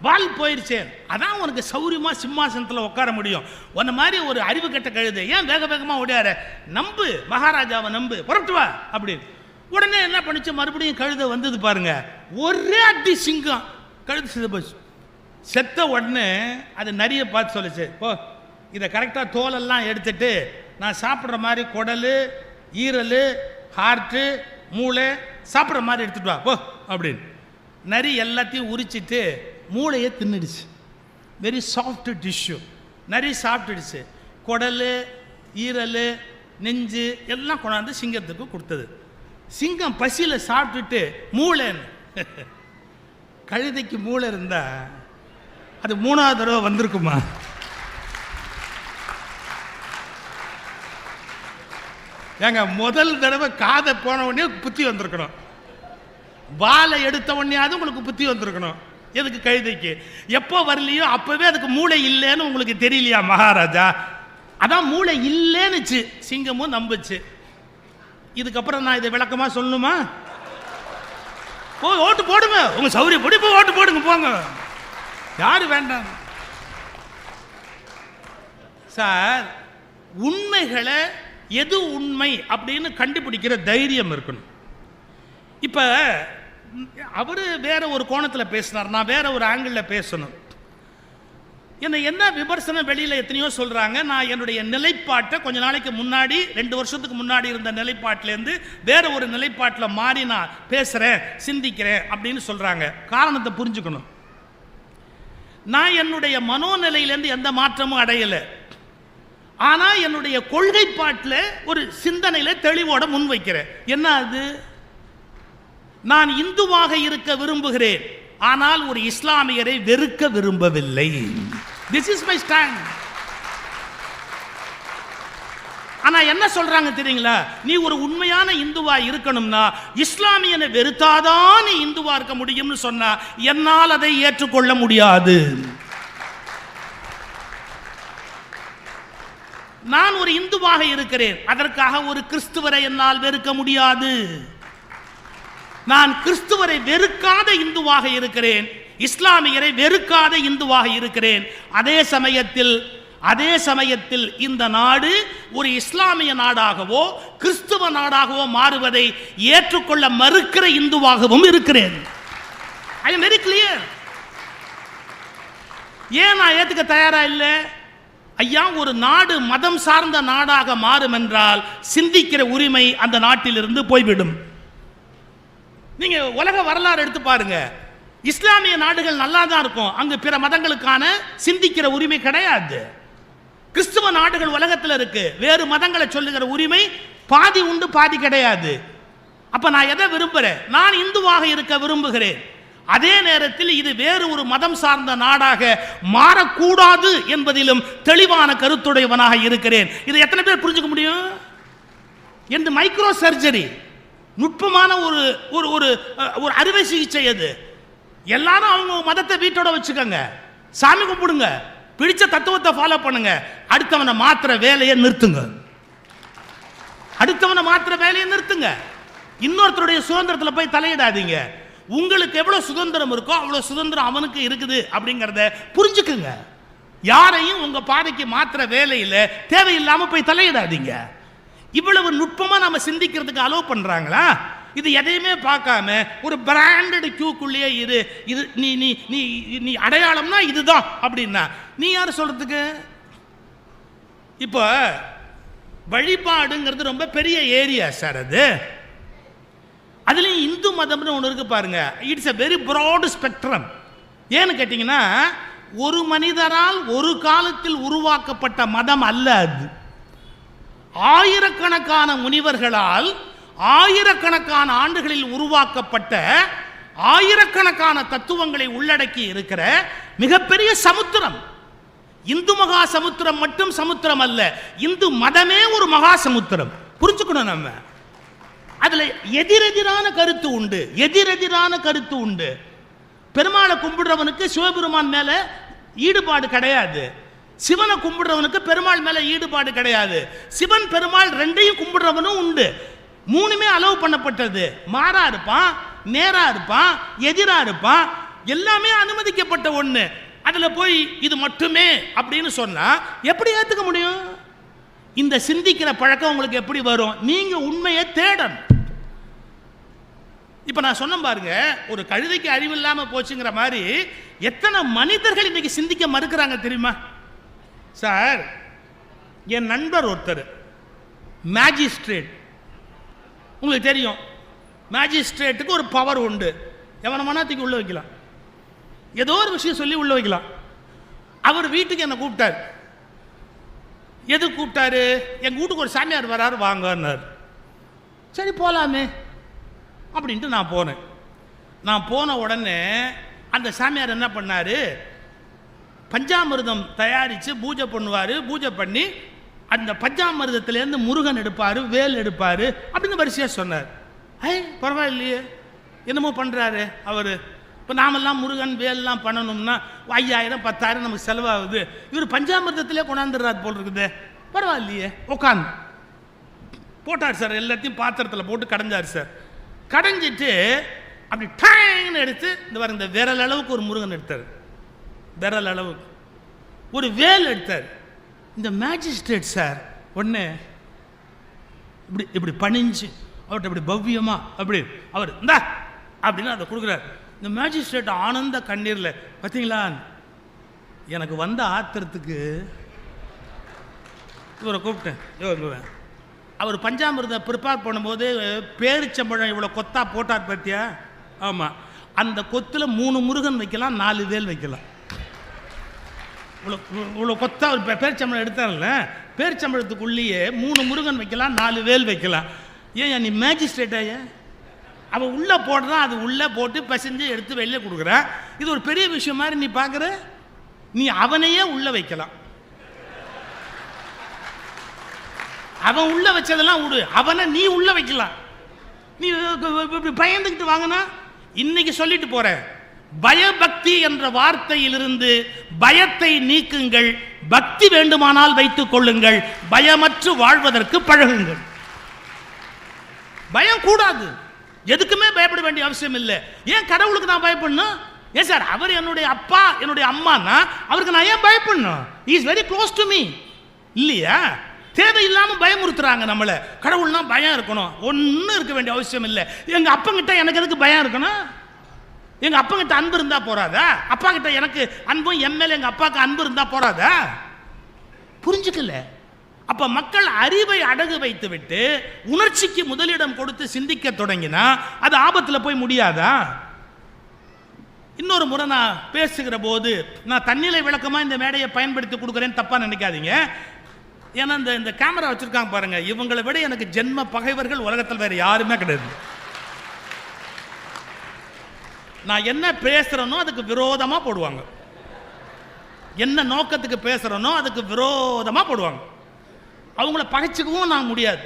வால் போயிருச்சேன், அதான் உனக்கு சௌரியமா சிம்மாசனத்தில் உட்கார முடியும். உன்ன மாதிரி ஒரு அறிவு கட்ட கழுதை ஏன் வேக வேகமாக ஓடியார, நம்பு மகாராஜாவை, நம்பு, புறப்பட்டு வா அப்படின்னு. உடனே என்ன பண்ணிச்சு, மறுபடியும் கழுதை வந்தது பாருங்க, ஒரே அடி சிங்கம், கழுது செத்து போச்சு. செத்த உடனே அது நரியை பார்த்து சொல்லிச்சு, ஓ இதை கரெக்டாக தோலெல்லாம் எடுத்துட்டு நான் சாப்பிட்ற மாதிரி குடல், ஈரல், ஹார்ட்டு, மூளை சாப்பிட்ற மாதிரி எடுத்துட்டு வா போ அப்படின்னு. நரி எல்லாத்தையும் உரிச்சிட்டு மூளையை தின்னுடுச்சு. Very soft tissue. நரி சாப்பிட்டுடுச்சு. குடல், ஈரல், நெஞ்சு எல்லாம் கொண்டாந்து சிங்கத்துக்கு கொடுத்தது. சிங்கம் பசியில் சாப்பிட்டுட்டு மூளைன்னு. கழுதைக்கு மூளை இருந்தா அது 3வது தடவை வந்திருக்குமா? ஏங்க, முதல் தடவை காதை போன உடனே புத்தி வந்திருக்கணும், வாழை எடுத்த உடனேயாவது உங்களுக்கு புத்தி வந்திருக்கணும். எதுக்கு கழுதைக்கு? எப்போ வரலையோ அப்பவே அதுக்கு மூளை இல்லைன்னு உங்களுக்கு தெரியலையா மகாராஜா? அதான் மூளை இல்லைன்னுச்சு, சிங்கமும் நம்புச்சு. இதுக்கப்புறம் நான் இதை விளக்கமா சொல்லணுமா? போய் ஓட்டு போடுங்க, உங்க சௌரியப்படி போய் ஓட்டு போடுங்க, போங்க, யாரு வேண்டாம் சார். உண்மைகளை எது உண்மை அப்படின்னு கண்டுபிடிக்கிற தைரியம் இருக்கணும். இப்ப அவரு வேற ஒரு கோணத்தில் பேசினார், நான் வேற ஒரு ஆங்கிளில் பேசணும். என்ன விமர்சனம் வெளியில் எத்தனையோ சொல்கிறாங்க. நான் என்னுடைய நிலைப்பாட்டை கொஞ்ச நாளைக்கு முன்னாடி, 2 வருஷத்துக்கு முன்னாடி இருந்த நிலைப்பாட்டிலேருந்து வேற ஒரு நிலைப்பாட்டில் மாறி நான் பேசுகிறேன், சிந்திக்கிறேன் அப்படின்னு சொல்கிறாங்க. காரணத்தை புரிஞ்சுக்கணும். நான் என்னுடைய மனோநிலையிலேருந்து எந்த மாற்றமும் அடையலை. ஆனால் என்னுடைய கொள்கைப்பாட்டில் ஒரு சிந்தனையில் தெளிவோட முன்வைக்கிறேன். என்ன அது? நான் இந்துவாக இருக்க விரும்புகிறேன், ஆனால் ஒரு இஸ்லாமியரை வெறுக்க விரும்பவில்லை. This is my stand. ஆனா என்ன சொல்றாங்க தெரியுங்களா? நீ ஒரு உண்மையான இந்துவா இருக்கணும்னா இஸ்லாமியனை வெறுத்தாதான் நீ இந்துவா இருக்க முடியும்னு சொன்னா என்னால் அதை ஏற்றுக்கொள்ள முடியாது. நான் ஒரு இந்துவாக இருக்கிறேன், அதற்காக ஒரு கிறிஸ்துவரை என்னால் வெறுக்க முடியாது. நான் கிறிஸ்துவரை வெறுக்காத இந்துவாக இருக்கிறேன், இஸ்லாமியரை வெறுக்காத இந்துவாக இருக்கிறேன். அதே சமயத்தில் இந்த நாடு ஒரு இஸ்லாமிய நாடாகவோ கிறிஸ்துவ நாடாகவோ மாறுவதை ஏற்றுக்கொள்ள மறுக்கிற இந்துவாகவும் இருக்கிறேன். I am very clear. ஏன் நான் ஏற்றுக்க தயாரா இல்லை? ஐயா, ஒரு நாடு மதம் சார்ந்த நாடாக மாறும் என்றால் சிந்திக்கிற உரிமை அந்த நாட்டிலிருந்து போய்விடும். நீங்க உலக வரலாறு எடுத்து பாருங்க, இஸ்லாமிய நாடுகள் நல்லா தான் இருக்கும், அங்கு பிற மதங்களுக்கான சிந்திக்கிற உரிமை கிடையாது. கிறிஸ்துவ நாடுகள் உலகத்தில் இருக்கு, வேறு மதங்களை சொல்லுகிற உரிமை பாதி உண்டு பாதி கிடையாது. அப்ப நான் எதை விரும்புகிறேன்? நான் இந்துவாக இருக்க விரும்புகிறேன். அதே நேரத்தில் இது வேறு ஒரு மதம் சார்ந்த நாடாக மாறக்கூடாது என்பதிலும் தெளிவான கருத்துடையவனாக இருக்கிறேன். இதை எத்தனை பேர் புரிஞ்சுக்க முடியும்? என்று மைக்ரோ சர்ஜரி, நுட்பமான ஒரு ஒரு ஒரு அறுவை சிகிச்சை. அது எல்லாரும் அவங்க மதத்தை வீட்டோட வச்சுக்கோங்க, சாமி கும்பிடுங்க, பிடிச்ச தத்துவத்தை ஃபாலோ பண்ணுங்க, அடுத்தவனை மாத்திர வேலையை நிறுத்துங்க. இன்னொருத்தருடைய சுதந்திரத்தில் போய் தலையிடாதீங்க. உங்களுக்கு எவ்வளவு சுதந்திரம் இருக்கோ அவ்வளவு சுதந்திரம் அவனுக்கு இருக்குது அப்படிங்கிறத புரிஞ்சுக்குங்க. யாரையும் உங்க பாதைக்கு மாத்திர வேலையில தேவையில்லாம போய் தலையிடாதீங்க. இவ்வளவு நுட்பமா நாம சிந்திக்கிறதுக்கு அலோவ் பண்றாங்களா? இது எதையுமே பார்க்காம ஒரு பிராண்டட் கியூக்குள்ளேயே இது இது நீ நீ நீ நீ அடையாளம்னா இதுதான் அப்படின்னா நீ யார் சொல்றதுக்கு? இப்போ வழிபாடுங்கிறது ரொம்ப பெரிய ஏரியா சார். அதுலேயும் இந்து மதம்னு ஒன்று இருக்கு பாருங்க. It's a very broad spectrum. ஏன்னு கேட்டிங்கன்னா ஒரு மனிதரால் ஒரு காலத்தில் உருவாக்கப்பட்ட மதம் அல்ல அது. ஆயிரக்கணக்கான முனிவர்களால் ஆயிரக்கணக்கான ஆண்டுகளில் உருவாக்கப்பட்ட ஆயிரக்கணக்கான தத்துவங்களை உள்ளடக்கி இருக்கிற மிகப்பெரிய சமுத்திரம். இந்து மகா சமுத்திரம் மட்டும் சமுத்திரம் அல்ல, இந்து மதமே ஒரு மகா சமுத்திரம். புரிஞ்சுக்கணும். நம்ம அதுல எதிரெதிரான கருத்து உண்டு, எதிரெதிரான கருத்து உண்டு. பெருமாளை கும்பிடுறவனுக்கு சிவபெருமான் மேல ஈடுபாடு கிடையாது, சிவனை கும்பிடுறவனுக்கு பெருமாள் மேல ஈடுபாடு கிடையாது. சிவன் பெருமாள் ரெண்டையும் கும்பிடுறவனும் உண்டு. மூணுமே அலோவ் பண்ணப்பட்டது. மாறா இருப்பான், நேரா இருப்பான், எதிரா இருப்பான், எல்லாமே அனுமதிக்கப்பட்ட ஒண்ணு. அதுல போய் இது மட்டுமே அப்படின்னு சொன்னா எப்படி ஏத்துக்க முடியும்? இந்த சிந்திக்கிற பழக்கம் உங்களுக்கு எப்படி வரும்? நீங்க உண்மையை தேடணும். இப்ப நான் சொன்ன பாருங்க, ஒரு கழுதைக்கு அறிவில்லாம போச்சுங்கிற மாதிரி எத்தனை மனிதர்கள் இன்னைக்கு சிந்திக்க மறுக்கிறாங்க தெரியுமா சார்? என் நண்பர் ஒருத்தர் மேஜிஸ்ட்ரேட், உங்களுக்கு தெரியும், மேஜிஸ்ட்ரேட்டுக்கு ஒரு பவர் உண்டு. எவன மனத்துக்கு உள்ள வைக்கலாம், ஏதோ ஒரு விஷயம் சொல்லி உள்ள வைக்கலாம். அவர் வீட்டுக்கு என்னை கூப்பிட்டார். எது கூப்பிட்டாரு? எங்கள் வீட்டுக்கு ஒரு சாமியார் வராரு வாங்கன்னார். சரி போகலாமே அப்படின்ட்டு நான் போனேன். நான் போன உடனே அந்த சாமியார் என்ன பண்ணார், பஞ்சாமிர்தம் தயாரித்து பூஜை பண்ணுவார். பூஜை பண்ணி அந்த பஞ்சாமிர்தத்துலேருந்து முருகன் எடுப்பார், வேல் எடுப்பார் அப்படின்னு வரிசையாக சொன்னார். பரவாயில்லையே, என்னமோ பண்ணுறாரு அவர். இப்போ நாமெல்லாம் முருகன் வேல்லாம் பண்ணணும்னா 5000 10,000 நமக்கு செலவாகுது. இவர் பஞ்சாமிர்தத்திலே கொண்டாந்துடுறாரு போல் இருக்குது. பரவாயில்லையே, உட்காந்து போட்டார் சார். எல்லாத்தையும் பாத்திரத்தில் போட்டு கடைஞ்சார் சார். கடைஞ்சிட்டு அப்படி டாய்னு எடுத்து இந்த வர இந்த விரல் அளவுக்கு ஒரு முருகன் எடுத்தார், விரல் அளவுக்கு ஒரு வேல் எடுத்தார். இந்த மேஜிஸ்ட்ரேட் சார் ஒன்று இப்படி இப்படி பணிஞ்சு அவர்கிட்ட இப்படி பவ்யமா அப்படி அவர் இந்தா அப்படின்னு அதை கொடுக்குறார். இந்த மேஜிஸ்ட்ரேட் ஆனந்த கண்ணீரில், பார்த்தீங்களா எனக்கு வந்த ஆத்திரத்துக்கு இவரை கூப்பிட்டேன். அவர் பஞ்சாமிர்தம் ப்ரிப்பேர் பண்ணும்போது பேரிச்சம்பழம் இவ்வளோ கொத்தா போட்டார் பார்த்தியா? ஆமாம், அந்த கொத்தில் 3 முருகன் வைக்கலாம், 4 வேல் வைக்கலாம். இவ்வளோ கொத்தா ஒரு பேரிச்சம்பழம் எடுத்தார்ல, பேரிச்சம்பழத்துக்குள்ளேயே 3 முருகன் வைக்கலாம், 4 வேல் வைக்கலாம். ஏன் நீ மேஜிஸ்ட்ரேட் ஆய? அவன் உள்ளே போடுறான், அது உள்ளே போட்டு பசஞ்சு எடுத்து வெளியே கொடுக்குறான். இது ஒரு பெரிய விஷயம் மாதிரி நீ பார்க்குற. நீ அவனையே உள்ளே வைக்கலாம். அவன் உள்ள வச்சதெல்லாம் விடு, அவனை நீ உள்ள வைக்கலாம். நீ பயந்துக்கிட்டு வாங்கினா இன்னைக்கு சொல்லிட்டு போற, பயபக்தி என்ற வார்த்தையிலிருந்து பயத்தை நீக்குங்கள், பக்தி வேண்டுமானால் வைத்துக் கொள்ளுங்கள், பயமற்று வாழ்வதற்கு பழகுங்கள். பயம் கூடாது, எதுக்குமே பயப்பட வேண்டிய அவசியம் இல்லை. ஏன் கடவுளுக்கு நான் பயப்படணும்? ஏன் சார் அவர் என்னுடைய அப்பா என்னுடைய அம்மானா அவருக்கு நான் ஏன் பயப்படணும்? he is very close to me இல்லையா? தேவையில்லாமல் பயமுறுத்துறாங்க நம்மளை. கடவுள்னா பயம் இருக்கணும், ஒன்றும் இருக்க வேண்டிய அவசியம் இல்லை. எங்கள் அப்பங்கிட்ட எனக்கு எதுக்கு பயம் இருக்கணும்? எங்கள் அப்பங்கிட்ட அன்பு இருந்தால் போறாதா? அப்பா கிட்ட எனக்கு அன்பும் எம்எல்ஏ எங்கள் அப்பாவுக்கு அன்பு இருந்தால் போறாதா? புரிஞ்சுக்கல. அப்போ மக்கள் அறிவை அடகு வைத்து விட்டு உணர்ச்சிக்கு முதலிடம் கொடுத்து சிந்திக்க தொடங்கினா அது ஆபத்தில் போய் முடியாதா? இன்னொரு முறை நான் பேசுகிற போது நான் தன்னிலை விளக்கமாக இந்த மேடையை பயன்படுத்தி கொடுக்குறேன்னு தப்பாக நினைக்காதீங்க. ஏன்னா இந்த கேமரா வச்சிருக்காங்க பாருங்க, இவங்களை விட எனக்கு ஜென்ம பகைவர்கள் உலகத்தில் வேற யாருமே கிடையாது. நான் என்ன பேசுறேனோ அதுக்கு விரோதமாக போடுவாங்க, என்ன நோக்கத்துக்கு பேசுறேனோ அதுக்கு விரோதமாக போடுவாங்க. அவங்கள பகைச்சிக்கவும் நான் முடியாது.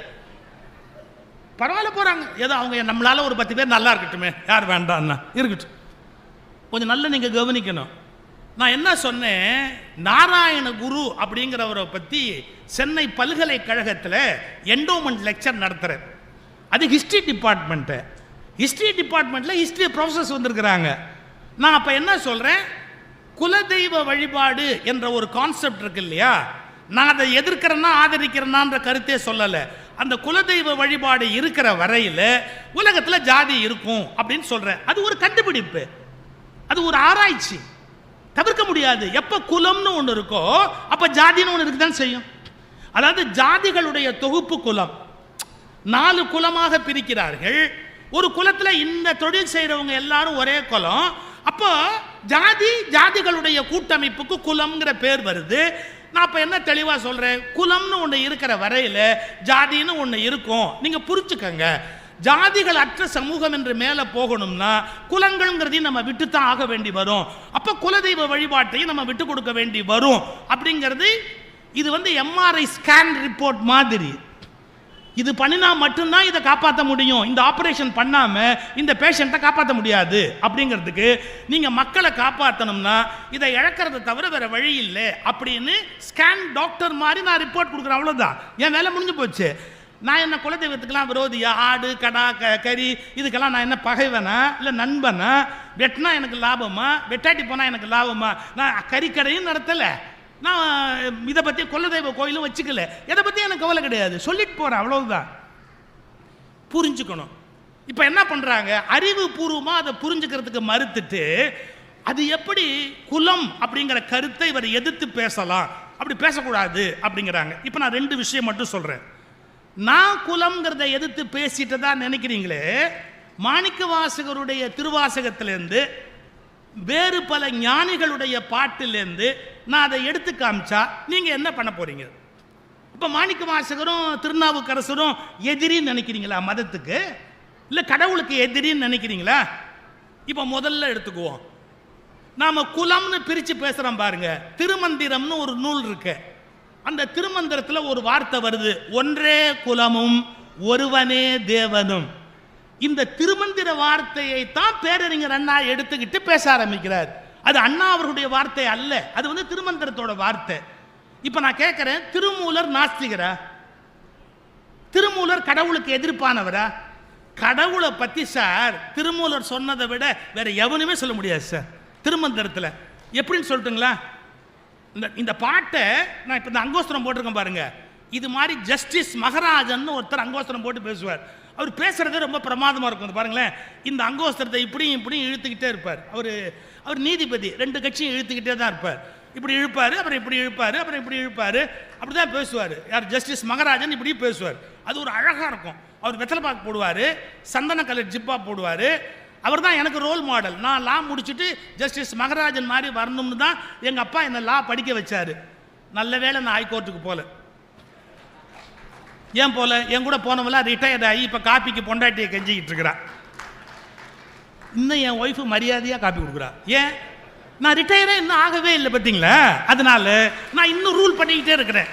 பரவாயில்ல போறாங்க, ஏதோ அவங்க நம்மளால ஒரு 10 பேர் நல்லா இருக்கட்டுமே, யார் வேண்டாம்னா இருக்கட்டும். கொஞ்சம் நல்லா நீங்க கவனிக்கணும். நான் என்ன சொன்னேன், நாராயண குரு அப்படிங்கிறவரை பற்றி சென்னை பல்கலைக்கழகத்தில் என்டோமெண்ட் லெக்சர் நடத்துகிறேன். அது ஹிஸ்ட்ரி டிபார்ட்மெண்ட்டு. ஹிஸ்ட்ரி டிபார்ட்மெண்ட்டில் ஹிஸ்ட்ரி ப்ரொஃபஸர்ஸ் வந்திருக்கிறாங்க. நான் அப்போ என்ன சொல்கிறேன், குலதெய்வ வழிபாடு என்ற ஒரு கான்செப்ட் இருக்கு இல்லையா, நான் அதை எதிர்க்கிறேன்னா ஆதரிக்கிறேன்னான்ற கருத்தே சொல்லலை. அந்த குலதெய்வ வழிபாடு இருக்கிற வரையில் உலகத்தில் ஜாதி இருக்கும் அப்படின்னு சொல்கிறேன். அது ஒரு கண்டுபிடிப்பு, அது ஒரு ஆராய்ச்சி, தவிர்க்க முடியாது. எப்போ குலம்னு ஒன்று இருக்கோ அப்போ ஜாதின்னு ஒன்று இருக்குதான் செய்யும். அதாவது ஜாதிகளுடைய தொகுப்பு குலம். 4 குலமாக பிரிக்கிறார்கள். ஒரு குலத்தில் இந்த தொழில் செய்கிறவங்க எல்லாரும் ஒரே குலம். அப்போ ஜாதிகளுடைய கூட்டமைப்புக்கு குலம்ங்கிற பேர் வருது. நான் இப்போ என்ன தெளிவாக சொல்கிறேன், குலம்னு ஒன்று இருக்கிற வரையில் ஜாதின்னு ஒன்று இருக்கும். நீங்கள் புரிஞ்சுக்கங்க, ஜாதிகள் அற்ற சமூகம் என்று மேலே போகணும்னா குலங்கள்ங்கிறதையும் நம்ம விட்டுத்தான் ஆக வேண்டி வரும். அப்போ குலதெய்வ வழிபாட்டையும் நம்ம விட்டு கொடுக்க வேண்டி வரும். அப்படிங்கிறது இது எம்ஆர்ஐ ஸ்கேன் ரிப்போர்ட் மாதிரி. இது பண்ணினா மட்டும்தான் இதை காப்பாற்ற முடியும். இந்த ஆப்ரேஷன் பண்ணாமல் இந்த பேஷண்ட்டை காப்பாற்ற முடியாது. அப்படிங்கிறதுக்கு நீங்கள் மக்களை காப்பாற்றணும்னா இதை இழக்கிறத தவிர வேறு வழி இல்லை அப்படின்னு ஸ்கேன் டாக்டர் மாதிரி நான் ரிப்போர்ட் கொடுக்குறேன். அவ்வளோதான், என் வேலை முடிஞ்சு போச்சு. நான் என்ன குலதெய்வத்துக்கெல்லாம் விரோதியா? ஆடு கடா கறி இதுக்கெல்லாம் நான் என்ன பகைவனா இல்லை நண்பனா? வெட்டினா எனக்கு லாபமா, வெட்டாட்டி போனால் எனக்கு லாபமா? நான் கறிக்கடையும் நடத்தலை, நான் இதை பற்றி குலதெய்வ கோயிலும் வச்சுக்கல, இதை பற்றி எனக்கு கவலை கிடையாது, சொல்லிட்டு போகிறேன். அவ்வளவுதான், புரிஞ்சுக்கணும். இப்போ என்ன பண்ணுறாங்க, அறிவுபூர்வமாக அதை புரிஞ்சுக்கிறதுக்கு மறுத்துட்டு அது எப்படி குலம் அப்படிங்கிற கருத்தை இவர் எதிர்த்து பேசலாம், அப்படி பேசக்கூடாது அப்படிங்கிறாங்க. இப்போ நான் 2 விஷயம் மட்டும் சொல்கிறேன். நான் குலம்ங்கிறத எதிர்த்து பேசிட்டு தான் நினைக்கிறீங்களே, மாணிக்கவாசகருடைய திருவாசகத்திலேருந்து வேறு பல ஞானிகளுடைய பாட்டிலேருந்து நான் அதை எடுத்து காமிச்சா நீங்கள் என்ன பண்ண போறீங்க? இப்போ மாணிக்கவாசகரும் திருநாவுக்கரசரும் எதிரின்னு நினைக்கிறீங்களா மதத்துக்கு? இல்லை கடவுளுக்கு எதிரின்னு நினைக்கிறீங்களா? இப்போ முதல்ல எடுத்துக்குவோம், நாம் குலம்னு பிரித்து பேசுகிறோம் பாருங்க. திருமந்திரம்னு ஒரு நூல் இருக்கு. அந்த திருமந்திரத்தில் ஒரு வார்த்தை வருது, ஒன்றே குலமும் ஒருவனே தேவனும். இந்த திருமந்திர வார்த்தையை தான் பேரறிஞர் அண்ணா எடுத்துக்கிட்டு பேச ஆரம்பிக்கிறார். அது அண்ணா அவர்களுடைய வார்த்தை அல்ல, அது திருமந்திரத்தோட வார்த்தை. இப்போ நான் கேட்குறேன், திருமூலர் நாஸ்திகரா? திருமூலர் கடவுளுக்கு எதிர்ப்பானவரா? கடவுளை பற்றி சார் திருமூலர் சொன்னதை விட வேற எவனுமே சொல்ல முடியாது சார் திருமந்திரத்தில். எப்படின்னு சொல்லட்டுங்களா? இந்த பாட்டை நான் இப்போ இந்த அங்கோஸ்திரம் போட்டிருக்கேன் பாருங்க. இது மாதிரி ஜஸ்டிஸ் மகராஜன் ஒருத்தர் அங்கோஸ்திரம் போட்டு பேசுவார். அவர் பேசுறதே ரொம்ப பிரமாதமாக இருக்கும். பாருங்களேன், இந்த அங்கோஸ்திரத்தை இப்படியும் இழுத்துக்கிட்டே இருப்பார். அவர் நீதிபதி, 2 கட்சியும் இழுத்துக்கிட்டே தான் இருப்பார். இப்படி இழுப்பார், அப்புறம் இப்படி இழுப்பார், அப்புறம் இப்படி இழுப்பார், அப்படி தான் பேசுவார். யார்? ஜஸ்டிஸ் மகராஜன் இப்படி பேசுவார். அது ஒரு அழகாக இருக்கும். அவர் வெத்தலைப்பாக்கு போடுவார், சந்தன கலர் ஜிப்பா போடுவார். அவர் தான் எனக்கு ரோல் மாடல். நான் லா முடிச்சுட்டு ஜஸ்டிஸ் மகராஜன் மாதிரி வரணும்னு தான் எங்கள் அப்பா என்னை லா படிக்க வச்சார். நல்ல வேளை நான் ஹைகோர்ட்டுக்கு போகல. ஏன் போல? என் கூட போனவெல்லாம் ரிட்டையர்ட் ஆகி இப்போ காப்பிக்கு பொண்டாட்டியை கெஞ்சிக்கிட்டு இருக்கிறா. இன்னும் என் ஒய்ஃபு மரியாதையாக காப்பி கொடுக்குறா. ஏன்? நான் ரிட்டையரே இன்னும் ஆகவே இல்லை, பார்த்தீங்களா? அதனால நான் இன்னும் ரூல் பண்ணிக்கிட்டே இருக்கிறேன்.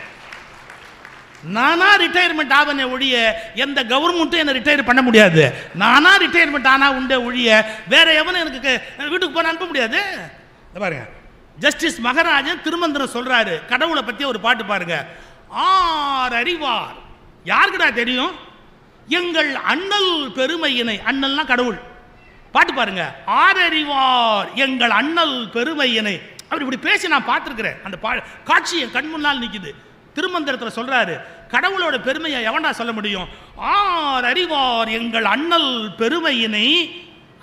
நானா ரிட்டையர்மெண்ட் ஆவனே ஒழிய எந்த கவர்மெண்ட்டும் என்னை ரிட்டையர் பண்ண முடியாது. நானா ரிட்டையர்மெண்ட் ஆனால் உண்டே ஒழிய வேற எவனும் எனக்கு வீட்டுக்கு போன அனுப்ப முடியாது. பாருங்க, ஜஸ்டிஸ் மகராஜன் திருமந்திரம் சொல்றாரு. கடவுளை பற்றி ஒரு பாட்டு பாருங்க. ஆர் அறிவார், யாருக்குடா தெரியும்? எங்கள் அண்ணல் பெருமையினை, அண்ணல்னா கடவுள். பாட்டு பாருங்க, ஆரறிவார் எங்கள் அண்ணல் பெருமையினை. அவர் இப்படி பேசி நான் பார்த்துருக்கிறேன். அந்த காட்சி என் கண் முன்னால் நிற்குது. திருமந்திரத்தில் சொல்றாரு, கடவுளோட பெருமையை எவன்டா சொல்ல முடியும்? ஆரறிவார் எங்கள் அண்ணல் பெருமையினை.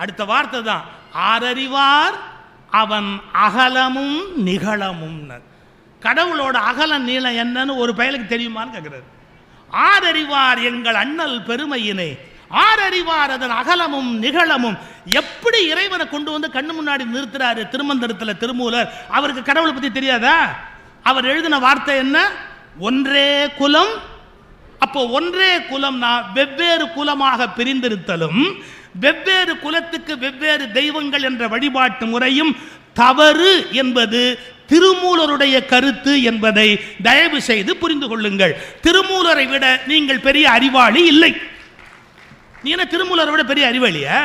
அடுத்த வார்த்தை தான், ஆரறிவார் அவன் அகலமும் நிகழமும். கடவுளோட அகல நீளம் என்னன்னு ஒரு பயலுக்கு தெரியுமான்னு கேட்கிறாரு. ஆரறிவார் எங்கள் அண்ணல் பெருமையினை, ஆரறிவார் அதன் அகலமும் நிகழமும். எப்படி இறைவனை கொண்டு வந்து கண்ணு முன்னாடி நிறுத்துறாரு திருமந்திரத்தில் திருமூலர். அவருக்கு கடவுளை பற்றி தெரியாதா? அவர் எழுதின வார்த்தை என்ன? ஒன்றே குலம். அப்போ ஒன்றே குலம்னா வெவ்வேறு குலமாக பிரிந்திருத்தலும், வெவ்வேறு குலத்துக்கு வெவ்வேறு தெய்வங்கள் என்ற வழிபாட்டு முறையும் தவறு என்பது திருமூலருடைய கருத்து என்பதை தயவு செய்து புரிந்து கொள்ளுங்கள். திருமூலரை விட நீங்கள் பெரிய அறிவாளி இல்லை. நீ என்ன திருமூலரை விட பெரிய அறிவாளியா?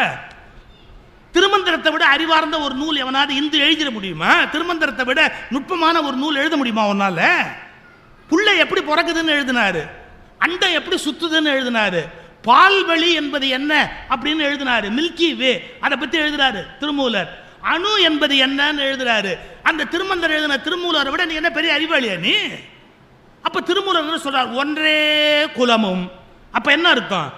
திருமந்திரத்தை விட அறிவார்ந்த ஒரு நூல் எவனாவது இந்து எழுதிட முடியுமா? திருமந்திரத்தை விட நுட்பமான ஒரு நூல் எழுத முடியுமா உன்னால? புள்ளை எப்படி பிறக்குதுன்னு எழுதினாரு, அண்டை எப்படி சுத்துதுன்னு எழுதினாரு, பால்வழி என்பது என்ன அப்படின்னு எழுதினாரு. மில்கி வே அதை பத்தி எழுதுறாரு திருமூலர். அணு என்பது என்னன்னு எழுதுறாரு. அந்த திருமந்தர் எழுதின திருமூலரை விட நீ என்ன பெரிய அறிவாளியா நீ? அப்ப திருமூலர் சொல்றார் ஒன்றே குலமும். அப்ப என்ன அர்த்தம்?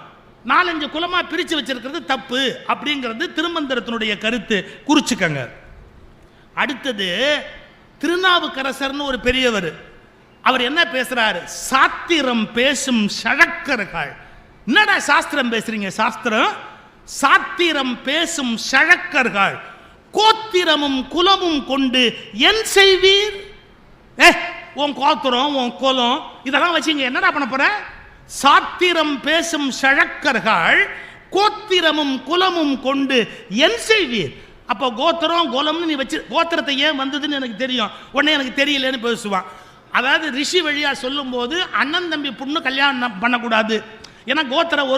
4-5 குலமா பிரிச்சு வச்சிருக்கிறது தப்பு அப்படிங்கிறது திருமந்திரத்தினுடைய கருத்து. குறிச்சுக்கங்க. அடுத்தது திருநாவுக்கரசர்னு ஒரு பெரியவர். அவர் என்ன பேசுறாரு? சாத்திரம் பேசும் சழக்கர்கள். என்னடா சாஸ்திரம் பேசுறீங்க? சாஸ்திரம் சாத்திரம் பேசும் சழக்கர்கள் கோத்திரமும் குலமும் கொண்டு என் செய்வீர்? உன் கோத்திரம் உன் குலம் இதெல்லாம் வச்சுங்க என்னடா பண்ண போற? சாத்திரம் பேசும் சழக்கர்கள் கோத்திரமும் குலமும் கொண்டு என் செய்வீர். அப்போ கோத்திரம் குலம்னு நீ வச்சு கோத்திரத்தை ஏன் வந்ததுன்னு எனக்கு தெரியும், உடனே எனக்கு தெரியலன்னு பேசுவான். அதாவது ரிஷி வழியா சொல்லும் போது அண்ணன் தம்பி பொண்ணு கல்யாணம் பண்ணக்கூடாது. ஏன்னா கோத்திரம்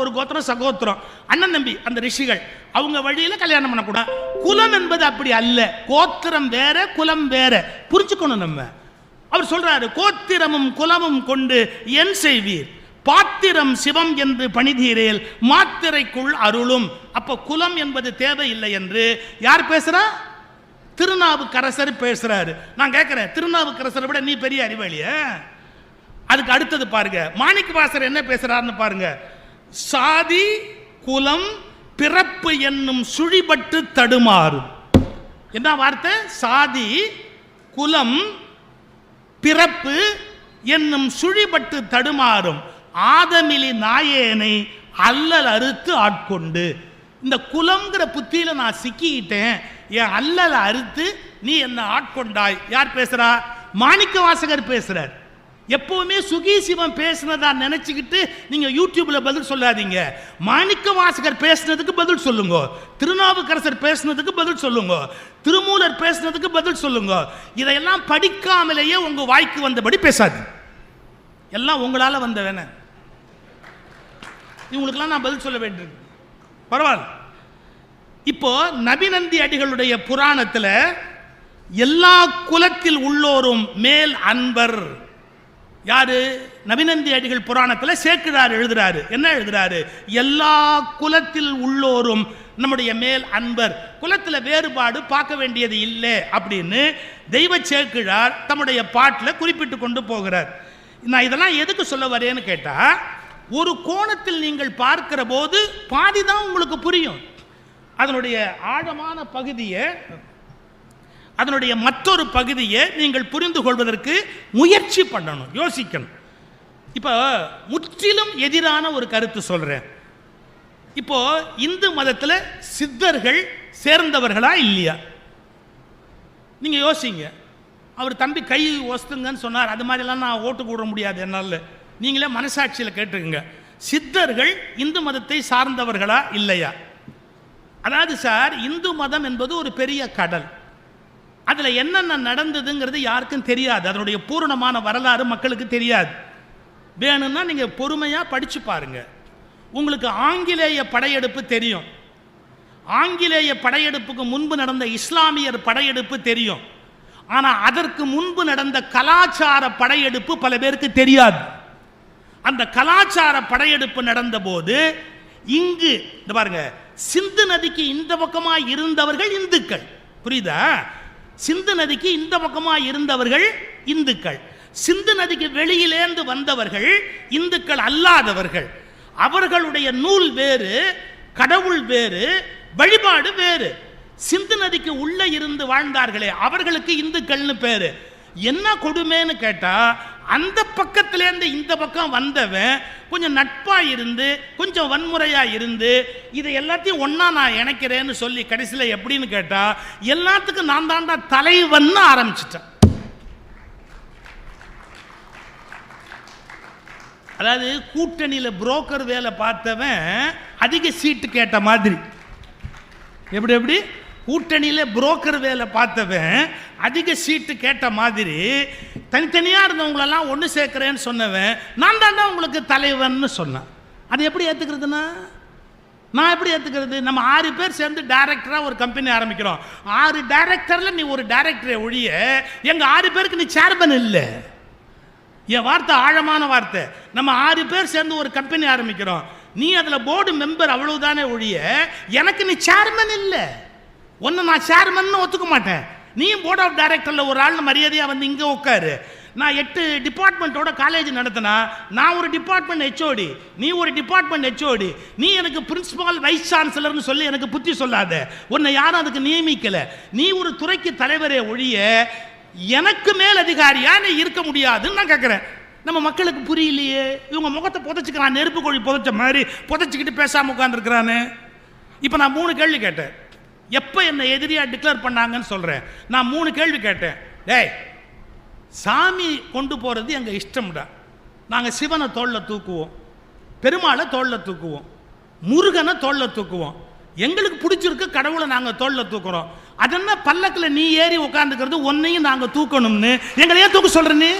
ஒரு கோத்திரம் சகோத்திரம் அண்ணன் தம்பி அந்த ரிஷிகள் அவங்க வழியில கல்யாணம் பண்ணக்கூடாது. குலம் என்பது அப்படி அல்ல. கோத்திரம் வேற குலம் வேற, புரிஞ்சுக்கணும் நம்ம. அவர் சொல்றாரு கோத்திரமும் குலமும் கொண்டு என் செய்வீர், பாத்திரம் சிவம் என்று பணிதீரேல் மாத்திரைக்குள் அருளும். அப்ப குலம் என்பது தேவையில்லை என்று யார் பேசுறா? திருநாவுக்கரசர் பேசுறாரு. நான் கேட்கிறேன், திருநாவுக்கரசரை விட நீ பெரிய அறிவாளிய? அதுக்கு அடுத்தது பாருங்க, மாணிக்கவாசகர் என்ன பேசுறாருன்னு பாருங்க. சாதி குலம் பிறப்பு என்னும் சுழிபட்டு தடுமாறும். என்ன வார்த்தை? சாதி குலம் பிறப்பு என்னும் சுழிபட்டு தடுமாறும் ஆதமிலி நாயேனை அல்லல் அறுத்து ஆட்கொண்டு. இந்த குலம்ங்கிற புத்தியில நான் சிக்கிட்டேன், என் அல்லல் அறுத்து நீ என்ன ஆட்கொண்டாய். யார் பேசுறா? மாணிக்கவாசகர் பேசுறார். எப்பவுமே சுகி சிவம் பேசுனதா நினைச்சுக்கிட்டு நீங்க யூடியூப்ல பதில் சொல்லாதீங்க. மாணிக்கவாசகர் பேசுனதுக்கு பதில் சொல்லுங்க, திருநாவுக்கரசர் பேசுனதுக்கு பதில் சொல்லுங்க, திருமூலர் பேசுனதுக்கு பதில் சொல்லுங்க. இதையெல்லாம் படிக்காமலேயே உங்க வாய்க்கு வந்தபடி பேசாது. எல்லாம் உங்களால வந்த வேண, இவங்களுக்கெல்லாம் நான் பதில் சொல்ல வேண்டியது பரவாயில்ல. இப்போ நபிநந்தி அடிகளுடைய புராணத்துல எல்லா குலத்தில் உள்ளோரும் மேல் அன்பர். யாரு? நபிநந்தி அடிகள் புராணத்தில் சேக்கிழார் எழுதுறாரு. என்ன எழுதுறாரு? எல்லா குலத்தில் உள்ளோரும் நம்முடைய மேல் அன்பர், குலத்தில் வேறுபாடு பார்க்க வேண்டியது இல்லை அப்படின்னு தெய்வ சேக்கிழார் தம்முடைய பாட்டில் குறிப்பிட்டு கொண்டு போகிறார். நான் இதெல்லாம் எதுக்கு சொல்ல வரேன்னு கேட்டா, ஒரு கோணத்தில் நீங்கள் பார்க்கிற போது பாதி தான் உங்களுக்கு புரியும். அதனுடைய ஆழமான பகுதியை, அதனுடைய மற்றொரு பகுதியை நீங்கள் புரிந்து கொள்வதற்கு முயற்சி பண்ணணும், யோசிக்கணும். இப்போ முற்றிலும் எதிரான ஒரு கருத்து சொல்றேன். இப்போ இந்து மதத்தில் சித்தர்கள் சேர்ந்தவர்களா இல்லையா? நீங்க யோசிங்க. அவர் தம்பி கை ஒஸ்துங்கன்னு சொன்னார், அது மாதிரிலாம் நான் ஓட்டு போட முடியாது என்னால். நீங்களே மனசாட்சியில் கேட்டுக்குங்க, சித்தர்கள் இந்து மதத்தை சார்ந்தவர்களா இல்லையா? அதாவது சார், இந்து மதம் என்பது ஒரு பெரிய கடல். அதில் என்னென்ன நடந்ததுங்கிறது யாருக்கும் தெரியாது. அதனுடைய பூரணமான வரலாறு மக்களுக்கு தெரியாது. வேணும்னா நீங்கள் பொறுமையாக படித்து பாருங்க. உங்களுக்கு ஆங்கிலேய படையெடுப்பு தெரியும், ஆங்கிலேய படையெடுப்புக்கு முன்பு நடந்த இஸ்லாமியர் படையெடுப்பு தெரியும். ஆனால் அதற்கு முன்பு நடந்த கலாச்சார படையெடுப்பு பல பேருக்கு தெரியாது. அந்த கலாச்சார படையெடுப்பு நடந்த போது இங்கு பாருங்க, சிந்து நதிக்கு இந்த பக்கமா இருந்தவர்கள் இந்துக்கள், புரியுதா? சிந்து நதிக்கு இந்த பக்கமா இருந்தவர்கள் இந்துக்கள், சிந்து நதிக்கு வெளியிலேந்து வந்தவர்கள் இந்துக்கள் அல்லாதவர்கள். அவர்களுடைய நூல் வேறு, கடவுள் வேறு, வழிபாடு வேறு. சிந்து நதிக்கு உள்ள இருந்து வாழ்ந்தார்களே அவர்களுக்கு இந்துக்கள்னு பேரு. என்ன கொடுமைன்னு கேட்டா, அந்த பக்கத்திலேருந்து இந்த பக்கம் வந்தவன் கொஞ்சம் நட்பா இருந்து கொஞ்சம் வன்முறையா இருந்து இதை எல்லாத்தையும் ஒன்னா நான் இணைக்கிறேன்னு சொல்லி கடைசியில் எப்படின்னு கேட்டா, எல்லாத்துக்கும் நான் தாண்டா தலைவன் ஆரம்பிச்சிட்டேன். அதாவது கூட்டணியில் புரோக்கர் வேலை பார்த்தவன் அதிக சீட்டு கேட்ட மாதிரி. எப்படி எப்படி? கூட்டணியில் புரோக்கர் வேலை பார்த்தவன் அதிக சீட்டு கேட்ட மாதிரி தனித்தனியாக இருந்தவங்களெல்லாம் ஒன்று சேர்க்கிறேன்னு சொன்னவன் நான் தாண்டா உங்களுக்கு தலைவன்னு சொன்னேன். அது எப்படி ஏற்றுக்கிறதுனா, நான் எப்படி ஏற்றுக்கிறது? நம்ம 6 பேர் சேர்ந்து டைரக்டராக ஒரு கம்பெனி ஆரம்பிக்கிறோம். 6 டைரக்டரில் நீ ஒரு டைரக்டரை ஒழிய எங்கள் 6 பேருக்கு நீ சேர்மன் இல்லை. என் வார்த்தை ஆழமான வார்த்தை. நம்ம 6 பேர் சேர்ந்து ஒரு கம்பெனி ஆரம்பிக்கிறோம். நீ அதில் போர்டு மெம்பர் அவ்வளவுதானே ஒழிய எனக்கு நீ சேர்மன் இல்லை. ஒன்று நான் சேர்மன் ஒத்துக்க மாட்டேன். நீயும் போர்ட் ஆஃப் டைரக்டரில் ஒரு ஆள் மரியாதையாக வந்து இங்கே உட்காரு. நான் 8 டிபார்ட்மெண்ட்டோட காலேஜ் நடத்தினா நான் ஒரு டிபார்ட்மெண்ட் ஹெச்ஓடி, நீ ஒரு டிபார்ட்மெண்ட் ஹெச்ஓடி. நீ எனக்கு பிரின்சிபால் வைஸ் சான்சலர்னு சொல்லி எனக்கு புத்தி சொல்லாத. உன்னை யாரும் அதுக்கு நியமிக்கலை. நீ ஒரு துறைக்கு தலைவரே ஒழிய எனக்கு மேல் அதிகாரியா நீ இருக்க முடியாதுன்னு நான் கேட்குறேன். நம்ம மக்களுக்கு புரியலையே. இவங்க முகத்தை புதைச்சிக்கிறான், நெருப்பு கோழி புதைச்ச மாதிரி புதைச்சிக்கிட்டு பேசாமல் உட்காந்துருக்கிறான்னு. இப்போ நான் 3 கேள்வி கேட்டேன். எப்போ என்னை எதிரியாக டிக்ளேர் பண்ணாங்கன்னு சொல்கிறேன். நான் 3 கேள்வி கேட்டேன். டேய், சாமி கொண்டு போகிறது எங்கள் இஷ்டம்டா. நாங்கள் சிவனை தோளில் தூக்குவோம், பெருமாளை தோளில் தூக்குவோம், முருகனை தோளில் தூக்குவோம். எங்களுக்கு பிடிச்சிருக்கு கடவுளை நாங்கள் தோளில் தூக்குறோம். அதென்ன பல்லக்கில் நீ ஏறி உட்காந்துக்கிறது ஒன்னையும் நாங்கள் தூக்கணும்னு எங்களையே தூக்க சொல்கிற நீ?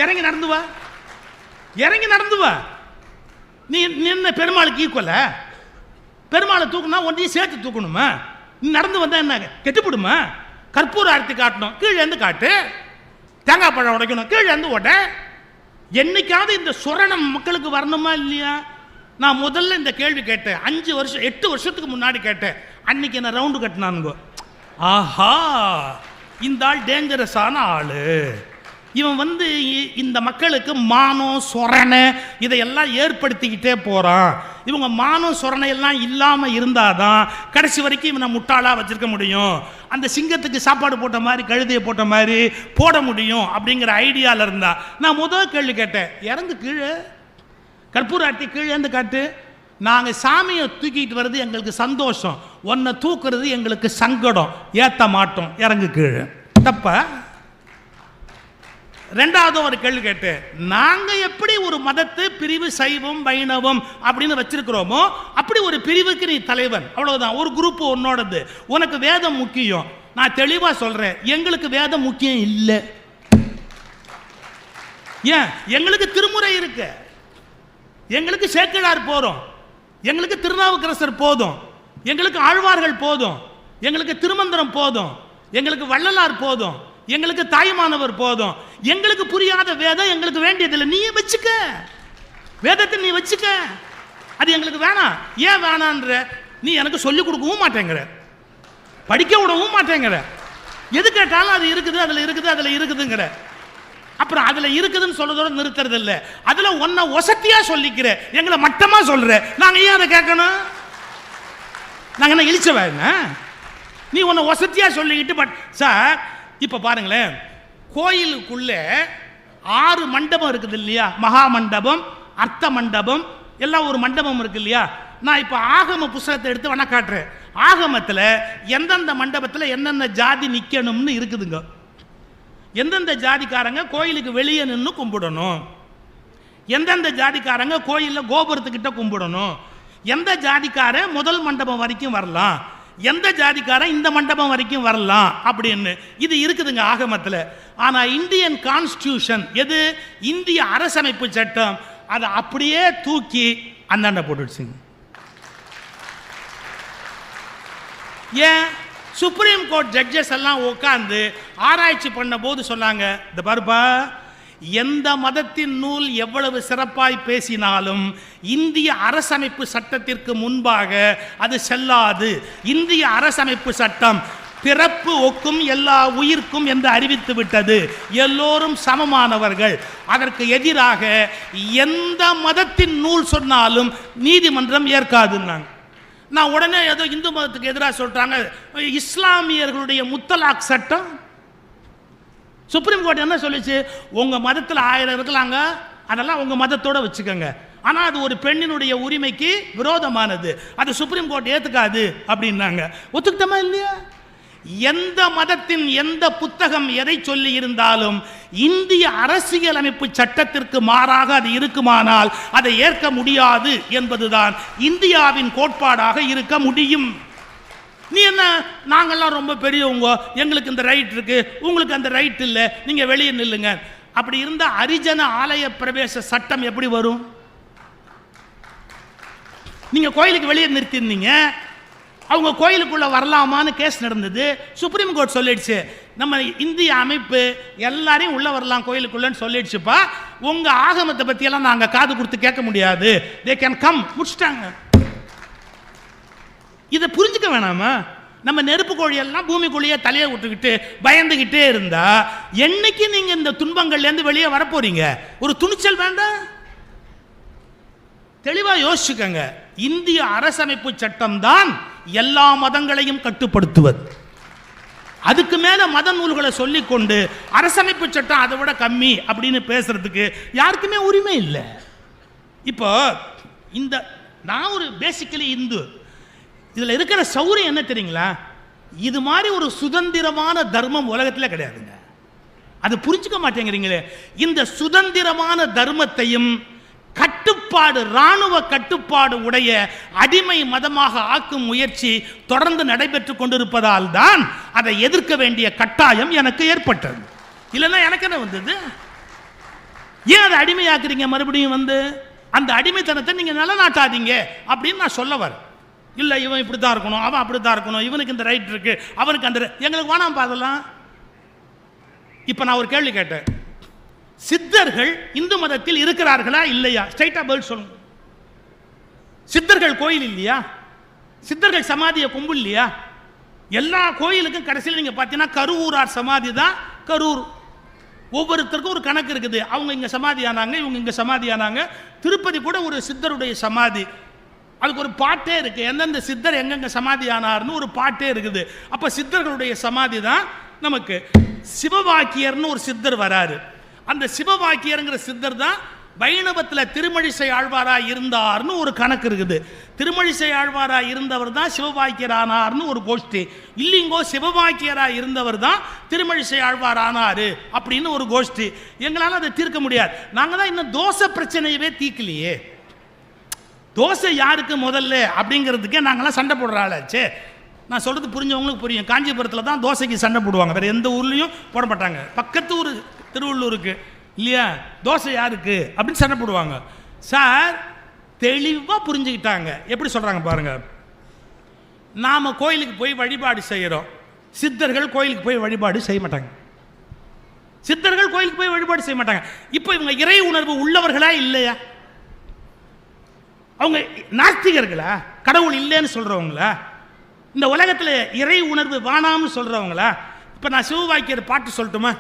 இறங்கி நடந்து வா, இறங்கி நடந்து வா. நீ நின்ன பெருமாளுக்கு ஈக்குவல? பெருமாளை தூக்குனா ஒன்றையும் சேர்த்து தூக்கணுமா? நீ நடந்து வந்தா என்ன கெட்டுப்பிடுமா? கற்பூர ஆரத்தி காட்டணும், கீழே இருந்து காட்டு. தேங்காய் பழம் உடைக்கணும், கீழே இருந்து ஓட்ட. என்னைக்காவது இந்த சுரணம் மக்களுக்கு வரணுமா இல்லையா? நான் முதல்ல இந்த கேள்வி கேட்டேன் 5 வருஷம் 8 வருஷத்துக்கு முன்னாடி கேட்டேன். அன்னைக்கு என்ன ரவுண்டு கட்டினானுங்க. ஆஹா, இந்த ஆள் டேஞ்சரஸான ஆளு. இவன் வந்து இந்த மக்களுக்கு மானம் சொரணை இதையெல்லாம் ஏற்படுத்திக்கிட்டே போகிறான். இவங்க மானம் சொரணை எல்லாம் இல்லாமல் இருந்தாதான் கடைசி வரைக்கும் இவனை முட்டாளாக வச்சுருக்க முடியும். அந்த சிங்கத்துக்கு சாப்பாடு போட்ட மாதிரி கழுதையை போட்ட மாதிரி போட முடியும் அப்படிங்கிற ஐடியாவில் இருந்தா. நான் முதல் கேள்வி கேட்டேன், இறந்து கீழே கற்பூர ஆர்த்தி கீழே இருந்து காட்டு. நாங்கள் சாமியை தூக்கிட்டு வர்றது எங்களுக்கு சந்தோஷம், ஒன்றை தூக்குறது எங்களுக்கு சங்கடம், ஏற்ற மாட்டோம், இறங்கு கீழே. தப்பா? ரெண்டாவது ஒரு கேள்வி கேட்டு, நாங்க எப்படி ஒரு மதத்து பிரிவு சைவம் வைணவம் அப்படின்னு வச்சிருக்கிறோமோ அப்படி ஒரு பிரிவுக்கு நீ தலைவன், அவ்வளவுதான். ஒரு குரூப் உன்னோடது. உனக்கு வேதம் முக்கியம். நான் தெளிவா சொல்றேன், எங்களுக்கு வேதம் முக்கியம் இல்லை. ஏன்? எங்களுக்கு திருமுறை இருக்கு, எங்களுக்கு சேக்கிழார் போதும், எங்களுக்கு திருநாவுக்கரசர் போதும், எங்களுக்கு ஆழ்வார்கள் போதும், எங்களுக்கு திருமந்திரம் போதும், எங்களுக்கு வள்ளலார் போதும், எங்களுக்கு தாய்மானவர் போதும். எங்களுக்கு புரியாத வேதம் எங்களுக்கு வேண்டியதில்லை. நீ வச்சுக்க, வேதத்தை நீ வச்சுக்க, அது எங்களுக்கு வேணாம். ஏன் வேணான்ற? நீ எனக்கு சொல்லிக் கொடுக்கவும் மாட்டேங்கிற, படிக்க விடவும் மாட்டேங்கிற. எது கேட்டாலும் அது இருக்குது, அதில் இருக்குது, அதில் இருக்குதுங்கிற. அப்புறம் அதில் இருக்குதுன்னு சொல்றதோட நிறுத்துறது இல்லை, அதில் ஒன்றை ஒசத்தியா சொல்லிக்கிற, எங்களை மட்டமாக சொல்ற. நாங்கள் ஏன் அதை கேட்கணும்? நாங்கள் என்ன இழிச்சவா? நீ ஒன்றை ஒசத்தியா சொல்லிக்கிட்டு. பட் சார், இப்போ பாருங்களேன், கோயிலுக்குள்ள 6 மண்டபம் இருக்குது இல்லையா? மகா மண்டபம், அர்த்த மண்டபம், எல்லாம் ஒரு மண்டபம் இருக்கு இல்லையா? நான் இப்போ ஆகம புஸ்தகத்தை எடுத்து வேணா காட்டுறேன். ஆகமத்தில் எந்தெந்த மண்டபத்தில் எந்தெந்த ஜாதி நிற்கணும்னு இருக்குதுங்க. எந்தெந்த ஜாதிக்காரங்க கோயிலுக்கு வெளியே நின்று கும்பிடணும், எந்தெந்த ஜாதிக்காரங்க கோயிலில் கோபுரத்துக்கிட்ட கும்பிடணும், எந்த ஜாதிக்காரன் முதல் மண்டபம் வரைக்கும் வரலாம், எந்த ஜாதிக்காரன் இந்த மண்டபம் வரைக்கும் வரலாம் அப்படின்னு இது இருக்குதுங்க ஆகமத்தில். ஆனால் இந்தியன் கான்ஸ்டியூஷன், எது இந்திய அரசமைப்பு சட்டம், அதை அப்படியே தூக்கி அந்தாண்ட போட்டுடுச்சுங்க. ஏன்? சுப்ரீம் கோர்ட் ஜட்ஜஸ் எல்லாம் உட்காந்து ஆராய்ச்சி பண்ண போது சொன்னாங்க, இந்த பாருப்பா, எந்த மதத்தின் நூல் எவ்வளவு சிறப்பாய் பேசினாலும் இந்திய அரசமைப்பு சட்டத்திற்கு முன்பாக அது செல்லாது. இந்திய அரசமைப்பு சட்டம் பிறப்பு ஒக்கும் எல்லா உயிர்க்கும் என்று அறிவித்து விட்டது. எல்லோரும் சமமானவர்கள். அதற்கு எதிராக எந்த மதத்தின் நூல் சொன்னாலும் நீதிமன்றம் ஏற்காதுன்னாங்க. நான் உடனே ஏதோ இந்து மதத்துக்கு எதிராக சொல்றாங்க. இஸ்லாமியர்களுடைய முத்தலாக் சட்டம் சுப்ரீம் கோர்ட் என்ன சொல்லிச்சு? உங்க மதத்தில் 1000 இருக்கலாங்க, அதெல்லாம் உங்க மதத்தோட வச்சுக்கோங்க, ஆனால் அது ஒரு பெண்ணினுடைய உரிமைக்கு விரோதமானது, அது சுப்ரீம் கோர்ட் ஏத்துக்காது அப்படின்னாங்க. ஒத்துக்கிட்டமா இல்லையா? எந்த மதத்தின் எந்த புத்தகம் எதை சொல்லி இருந்தாலும் இந்திய அரசியலமைப்பு சட்டத்திற்கு மாறாக அது இருக்குமானால் அதை ஏற்க முடியாது என்பதுதான் இந்தியாவின் கோட்பாடாக இருக்க முடியும். நீ என்ன, நாங்கள்லாம் ரொம்ப பெரியவங்க, எங்களுக்கு இந்த ரைட் இருக்கு, உங்களுக்கு அந்த ரைட் இல்லை, நீங்க வெளியே நில்லுங்க. அப்படி இருந்த ஹரிஜன ஆலய பிரவேச சட்டம் எப்படி வரும்? நீங்க கோயிலுக்கு வெளியே நிறுத்திருந்தீங்க, அவங்க கோயிலுக்குள்ள வரலாமான்னு கேஸ் நடந்தது. சுப்ரீம் கோர்ட் சொல்லிடுச்சு, நம்ம இந்திய அமைப்பு எல்லாரையும் உள்ள வரலாம் கோயிலுக்குள்ளன்னு சொல்லிடுச்சுப்பா. உங்க ஆகமத்தை பற்றியெல்லாம் நாங்கள் காது கொடுத்து கேட்க முடியாது, தே கேன் கம், முடிச்சிட்டாங்க. இதை புரிஞ்சுக்க வேணாமா? நம்ம நெருப்பு கோழியெல்லாம் பூமிக்குள்ளேயே தலையை விட்டுக்கிட்டு பயந்துகிட்டே இருந்தா என்னைக்கு நீங்க இந்த துன்பங்கள்லேருந்து வெளியே வரப்போறீங்க? ஒரு துணிச்சல் வேண்டாம்? தெளிவா யோசிச்சுக்கங்க. இந்திய அரசமைப்பு சட்டம் தான் எல்லா மதங்களையும் கட்டுப்படுத்துவது. அதுக்கு மேல மத நூல்களை சொல்லிக்கொண்டு அரசமைப்பு சட்டம் அதை விட கம்மி அப்படின்னு பேசுறதுக்கு யாருக்குமே உரிமை இல்லை. இப்போ இந்த நான் ஒரு பேசிக்கலி இந்து, இதுல இருக்கிற சௌரியம் என்ன தெரியுங்களா? இது மாதிரி ஒரு சுதந்திரமான தர்மம் உலகத்தில் கிடையாதுங்க. அது புரிஞ்சுக்க மாட்டேங்கிறீங்களே. இந்த சுதந்திரமான தர்மத்தையும் கட்டுப்பாடு, இராணுவ கட்டுப்பாடு உடைய அடிமை மதமாக ஆக்கும் முயற்சி தொடர்ந்து நடைபெற்றுக் கொண்டிருப்பதால் தான் அதை எதிர்க்க வேண்டிய கட்டாயம் எனக்கு ஏற்பட்டது. இல்லைன்னா எனக்கு என்ன வந்தது? ஏன் அதை அடிமையாக்குறீங்க? மறுபடியும் அந்த அடிமைத்தனத்தை நீங்க நிலநாட்டாதீங்க அப்படின்னு நான் சொல்ல வரேன். இல்லை இவன் இப்படி தான் இருக்கணும், அவன் அப்படி தான் இருக்கணும், இவனுக்கு இந்த ரைட் இருக்கு, அவனுக்கு அந்த எங்களுக்கு வேணாம் பாதலாம். இப்போ நான் ஒரு கேள்வி கேட்டேன், சித்தர்கள் இந்து மதத்தில் இருக்கிறார்களா இல்லையா? ஸ்ட்ரைட்டா பதில் சொல்லுங்க. சித்தர்கள் கோயில் இல்லையா? சித்தர்கள் சமாதியை கும்பு இல்லையா? எல்லா கோயிலுக்கும் கடைசியில் நீங்க பார்த்தீங்கன்னா கருவூரார் சமாதி தான் கரூர். ஒவ்வொருத்தருக்கும் ஒரு கணக்கு இருக்குது. அவங்க இங்க சமாதி ஆனாங்க, இவங்க இங்க சமாதி ஆனாங்க. திருப்பதி கூட ஒரு சித்தருடைய சமாதி, அதுக்கு ஒரு பாட்டே இருக்கு. எந்தெந்த சித்தர் எங்கெங்க சமாதி ஆனார்னு ஒரு பாட்டே இருக்குது. அப்ப சித்தர்களுடைய சமாதி தான் நமக்கு. சிவவாக்கியர்னு ஒரு சித்தர் வராரு. அந்த சிவவாக்கியருங்கிற சித்தர் தான் வைணவத்தில் திருமழிசை ஆழ்வாரா இருந்தார்னு ஒரு கணக்கு இருக்குது. திருமழிசை ஆழ்வாரா இருந்தவர் தான் சிவவாக்கியர் ஆனார்னு ஒரு கோஷ்டி. இல்லைங்கோ சிவவாக்கியரா இருந்தவர் தான் திருமழிசை ஆழ்வார் ஆனாரு அப்படின்னு ஒரு கோஷ்டி. எங்களால் அதை தீர்க்க முடியாது. நாங்கள் தான் இன்னும் தோசை பிரச்சனையவே தீர்க்கலையே. தோசை யாருக்கு முதல்ல அப்படிங்கிறதுக்கே நாங்களாம் சண்டை போடுற ஆளாச்சே. நான் சொல்றது புரிஞ்சவங்களுக்கு புரியும். காஞ்சிபுரத்தில் தான் தோசைக்கு சண்டை போடுவாங்க, வேற எந்த ஊர்லேயும் போட மாட்டாங்க. பக்கத்து ஊர் திருவள்ளூருக்கு இல்லையா, தோசை யாருக்கு அப்படின்னு சண்டை போடுவாங்க. சார் தெளிவாக புரிஞ்சுக்கிட்டாங்க. எப்படி சொல்கிறாங்க பாருங்க. நாம் கோயிலுக்கு போய் வழிபாடு செய்கிறோம், சித்தர்கள் கோயிலுக்கு போய் வழிபாடு செய்ய மாட்டாங்க. சித்தர்கள் கோயிலுக்கு போய் வழிபாடு செய்ய மாட்டாங்க. இப்போ இவங்க இறை உணர்வு உள்ளவர்களா இல்லையா? அவங்க நாஸ்திகர்களா? கடவுள் இல்லைன்னு சொல்கிறவங்களா? இந்த உலகத்தில் இறை உணர்வு வானாம்னு சொல்கிறவங்களா? இப்போ நான் சிவவாக்கியர் பாட்டு சொல்லட்டுமா?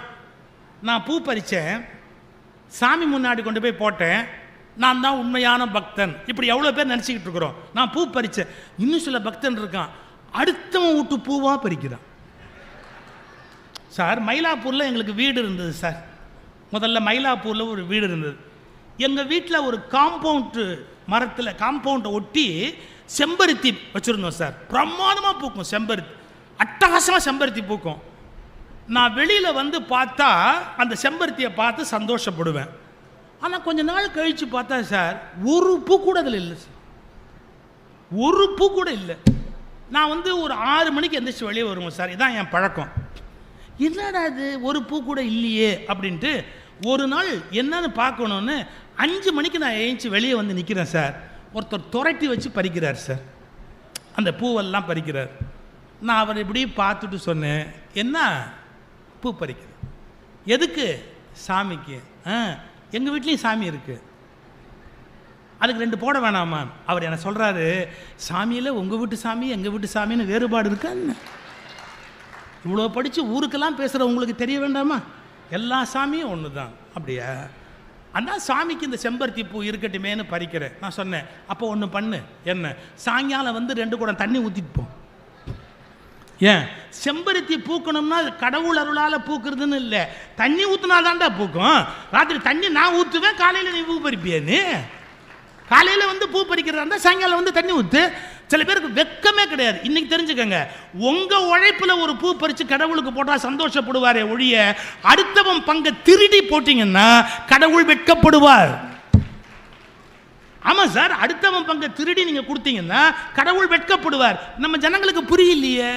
நான் பூ பறித்தேன், சாமி முன்னாடி கொண்டு போய் போட்டேன், நான் தான் உண்மையான பக்தன். இப்படி எவ்வளோ பேர் நினச்சிக்கிட்டு இருக்கிறோம். நான் பூ பறித்தேன், இன்னும் சில பக்தன் இருக்கான் அடுத்தவன் விட்டு பூவாக பறிக்கிறான். சார் மயிலாப்பூரில் எங்களுக்கு வீடு இருந்தது சார். முதல்ல மயிலாப்பூரில் ஒரு வீடு இருந்தது. எங்கள் வீட்டில் ஒரு காம்பவுண்டு மரத்தில் காம்பவுண்டை ஒட்டி செம்பருத்தி வச்சுருந்தோம் சார். பிரமாதமாக பூக்கும் செம்பருத்தி, அட்டகாசமாக செம்பருத்தி பூக்கும். நான் வெளியில் பார்த்தா அந்த செம்பருத்தியை பார்த்து சந்தோஷப்படுவேன். ஆனால் கொஞ்ச நாள் கழித்து பார்த்தா சார் ஒரு பூ கூட அதில் இல்லை சார், ஒரு பூ கூட இல்லை. நான் ஒரு 6 மணிக்கு எந்திரிச்சு வெளியே வருவேன் சார், இதான் என் பழக்கம். என்னடா இது ஒரு பூ கூட இல்லையே அப்படின்ட்டு ஒரு நாள் என்னன்னு பார்க்கணுன்னு 5 மணிக்கு நான் எழுந்துச்சி வெளியே நிற்கிறேன் சார். ஒருத்தர் துரட்டி வச்சு பறிக்கிறார் சார், அந்த பூவெல்லாம் பறிக்கிறார். நான் அவர் இப்படி பார்த்துட்டு சொன்னேன், என்ன பூ பறிக்குது? எதுக்கு? சாமிக்கு. எங்கள் வீட்லேயும் சாமி இருக்குது, அதுக்கு 2 போட வேணாமா? அவர் என்ன சொல்கிறாரு, சாமியில் உங்கள் வீட்டு சாமி எங்கள் வீட்டு சாமின்னு வேறுபாடு இருக்கான்னு? இவ்வளோ படித்து ஊருக்கெல்லாம் பேசுகிற உங்களுக்கு தெரிய வேண்டாமா? எல்லா சாமியும் ஒன்று தான். அப்படியா? அதான் சாமிக்கு இந்த செம்பருத்தி பூ இருக்கட்டுமேனு பறிக்கிறேன். நான் சொன்னேன், அப்போ ஒன்று பண்ணு, என்ன சாயங்காலம் 2 குடம் தண்ணி ஊற்றிட்டு போ. ஏன் செம்பருத்தி பூக்கணும்னா கடவுள் அருளால் பூக்குறதுன்னு இல்லை, தண்ணி ஊற்றினா தான்டா பூக்கும். ராத்திரி தண்ணி நான் ஊற்றுவேன், காலையில் நீ பூ பறிப்பியன்னு. காலையில் பூ பறிக்கிறதா இருந்தால் சாயங்காலம் தண்ணி ஊற்று. சில பேருக்கு வெக்கமே கிடையாது. இன்னைக்கு தெரிஞ்சுக்கங்க, உங்கள் உழைப்பில் ஒரு பூ பறித்து கடவுளுக்கு போட்டால் சந்தோஷப்படுவாரே ஒழிய, அடுத்தவன் பங்கை திருடி போட்டிங்கன்னா கடவுள் வெட்கப்படுவார். ஆமாம் சார், அடுத்தவன் பங்கை திருடி நீங்கள் கொடுத்தீங்கன்னா கடவுள் வெட்கப்படுவார். நம்ம ஜனங்களுக்கு புரியலையே,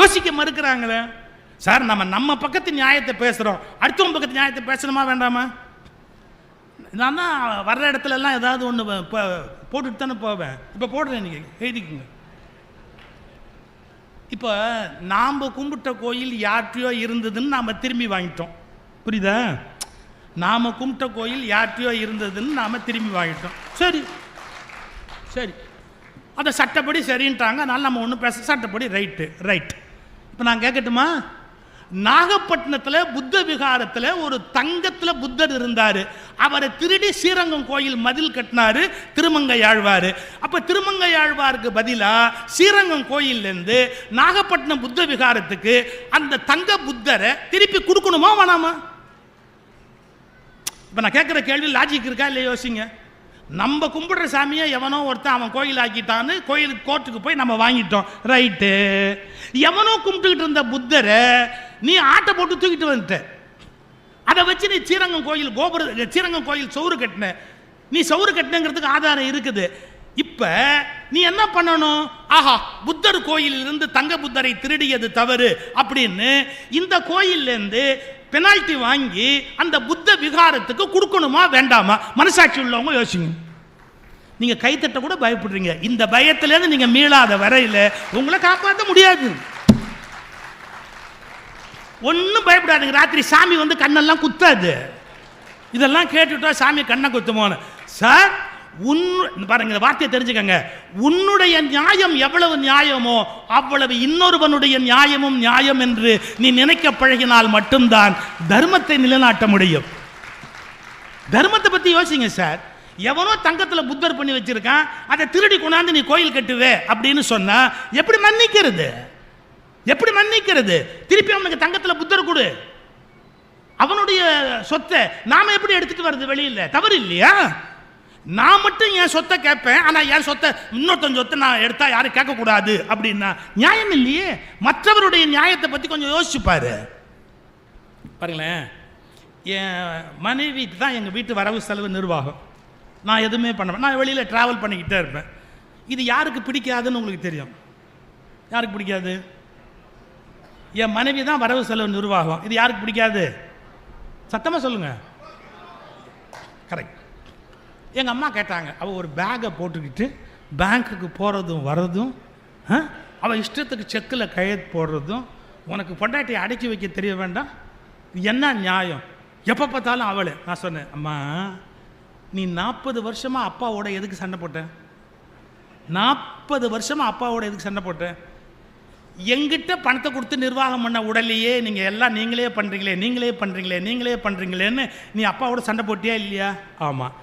யோசிக்க மறுக்கிறாங்களே. சார் நம்ம பக்கத்து நியாயத்தை பேசுகிறோம், அடுத்தவன் பக்கத்து நியாயத்தை பேசணுமா வேண்டாமா? நான் தான் வர்ற இடத்துல எல்லாம் ஏதாவது ஒன்று போட்டுட்டு தானே போவேன். இப்போ போடுறேன், நீங்கள் எழுதிக்குங்க. இப்போ நாம் கும்பிட்ட கோயில் யார்கிட்டயோ இருந்ததுன்னு நாம் திரும்பி வாங்கிட்டோம், புரியுதா? நாம் கும்பிட்ட கோயில் யார்கிட்டயோ இருந்ததுன்னு நாம் திரும்பி வாங்கிட்டோம். சரி சரி, அதை சட்டப்படி சரின்ட்டாங்க. அதனால் நம்ம ஒன்றும் பேச, சட்டப்படி ரைட். இப்போ நான் கேட்கட்டுமா? நாகப்பட்டினத்தில் புத்த விகாரத்தில் ஒரு தங்கத்தில் புத்தர் இருந்தார். அவரை திருடி ஸ்ரீரங்கம் கோயில் மதில் கட்டினார் திருமங்கையாழ்வார். அப்போ திருமங்கையாழ்வாருக்கு பதிலாக ஸ்ரீரங்கம் கோயிலேருந்து நாகப்பட்டினம் புத்த விகாரத்துக்கு அந்த தங்க புத்தரை திருப்பி கொடுக்கணுமா வேணாமா? இப்போ நான் கேட்குற கேள்வி லாஜிக் இருக்கா இல்லையா? யோசிங்க. நம்ம கும்பிடுற சாமியை எவனோ ஒருத்தன் அவன் கோயில் ஆக்கிட்டான்னு கோயிலுக்கு கோர்ட்டுக்கு போய் நம்ம வாங்கிட்டோம், ரைட்டு. எவனோ கும்பிட்டுக்கிட்டு இருந்த புத்தரை நீ ஆட்டை போட்டு தூக்கிட்டு வந்துட்ட. அதை வச்சு நீ ஸ்ரீரங்கம் கோயில் சவுறு கட்டின. நீ சவுறு கட்டினங்கிறதுக்கு ஆதாரம் இருக்குது. இப்ப நீ என்ன பண்ணணும்? ஆஹா, புத்தர் கோயிலிருந்து தங்க புத்தரை திருடியது தவறு அப்படின்னு இந்த கோயிலிருந்து பெனால்டி வாங்கி அந்த புத்த விகாரத்துக்கு கொடுக்கணுமா வேண்டாமா? மனசாட்சி உள்ளவங்க யோசிங்க. நீங்க கைத்தட்ட கூட பயப்படுறீங்க. இந்த பயத்திலேருந்து நீங்க மீளாத வரையில் உங்களை காப்பாற்ற முடியாது. ஒன்றும் பயப்படாதுங்க. ராத்திரி சாமி வந்து கண்ணெல்லாம் குத்தாது. இதெல்லாம் கேட்டுட்டா சாமி கண்ணை குத்துமோன்னு. சார், பாருங்க, வார்த்தையை தெரிஞ்சுக்கங்க. உன்னுடைய நியாயம் எவ்வளவு நியாயமோ அவ்வளவு இன்னொருவனுடைய நியாயமும் நியாயம் என்று நீ நினைக்க பழகினால் மட்டும்தான் தர்மத்தை நிலைநாட்ட முடியும். தர்மத்தை பத்தி யோசிங்க சார். எவனோ தங்கத்துல புத்தர் பண்ணி வச்சிருக்கான், அதை திருடி கொண்டாந்து நீ கோயில் கட்டுவே அப்படின்னு சொன்னா எப்படி மன்னிக்கிறது? எப்படி மன்னிக்கிறது? திருப்பி அவனுக்கு தங்கத்துல புத்தர் கொடு. அவனுடைய சொத்தை நாம எப்படி எடுத்துட்டு வருது வெளியில? தவறு இல்லையா? நான் மட்டும் என் சொத்தை கேட்பேன், ஆனா என் சொத்தை இன்னொருத்தன் சொத்தை நான் எடுத்தா யாரும் கேட்கக்கூடாது அப்படின்னா நியாயம் இல்லையே. மற்றவருடைய நியாயத்தை பத்தி கொஞ்சம் யோசிச்சு பாரு. பாருங்களேன், என் மனைவி தான் எங்கள் வீட்டு வரவு செலவு நிர்வாகம். நான் எதுவுமே பண்ணுவேன். நான் வெளியில் ட்ராவல் பண்ணிக்கிட்டே இருப்பேன். இது யாருக்கு பிடிக்காதுன்னு உங்களுக்கு தெரியும். யாருக்கு பிடிக்காது? என் மனைவி தான் வரவு செலவு நிர்வாகம். இது யாருக்கு பிடிக்காது? சத்தமாக சொல்லுங்க. கரெக்ட். எங்கள் அம்மா கேட்டாங்க. அவள் ஒரு பேக்கை போட்டுக்கிட்டு பேங்க்குக்கு போகிறதும் வர்றதும், அவள் இஷ்டத்துக்கு செக்கில் கையெழுத்து போடுறதும், உனக்கு பொண்டாட்டியை அடக்கி வைக்க தெரிய வேண்டாம், என்ன நியாயம்? எப்போ பார்த்தாலும் அவளை. நான் சொன்னேன், அம்மா நீ 40 வருஷமாக அப்பாவோட எதுக்கு சண்டை போட்ட? 40 வருஷமாக அப்பாவோட எதுக்கு சண்டை போட்ட? எங்கிட்ட பணத்தை கொடுத்து நிர்வாகம் பண்ண உடலையே நீங்கள் எல்லாம் நீங்களே பண்ணுறீங்களேன்னு நீ அப்பாவோட சண்டை போட்டியா இல்லையா? ஆமாம்.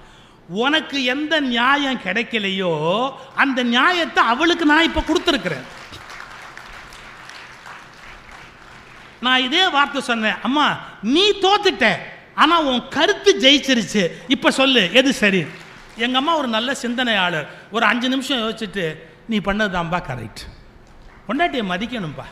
உனக்கு எந்த நியாயம் கிடைக்கலையோ அந்த நியாயத்தை அவளுக்கு நான் இப்போ கொடுத்துருக்கிறேன். நான் இதே வார்த்தை சொன்னேன், அம்மா நீ தோத்துட்ட, ஆனால் உன் கருத்து ஜெயிச்சிருச்சு, இப்போ சொல்லு எது சரி? எங்கள் அம்மா ஒரு நல்ல சிந்தனையாளர். ஒரு 5 நிமிஷம் யோசிச்சுட்டு, நீ பண்ணதுதான்பா கரெக்ட், பொண்டாட்டியை மதிக்கணும்பா,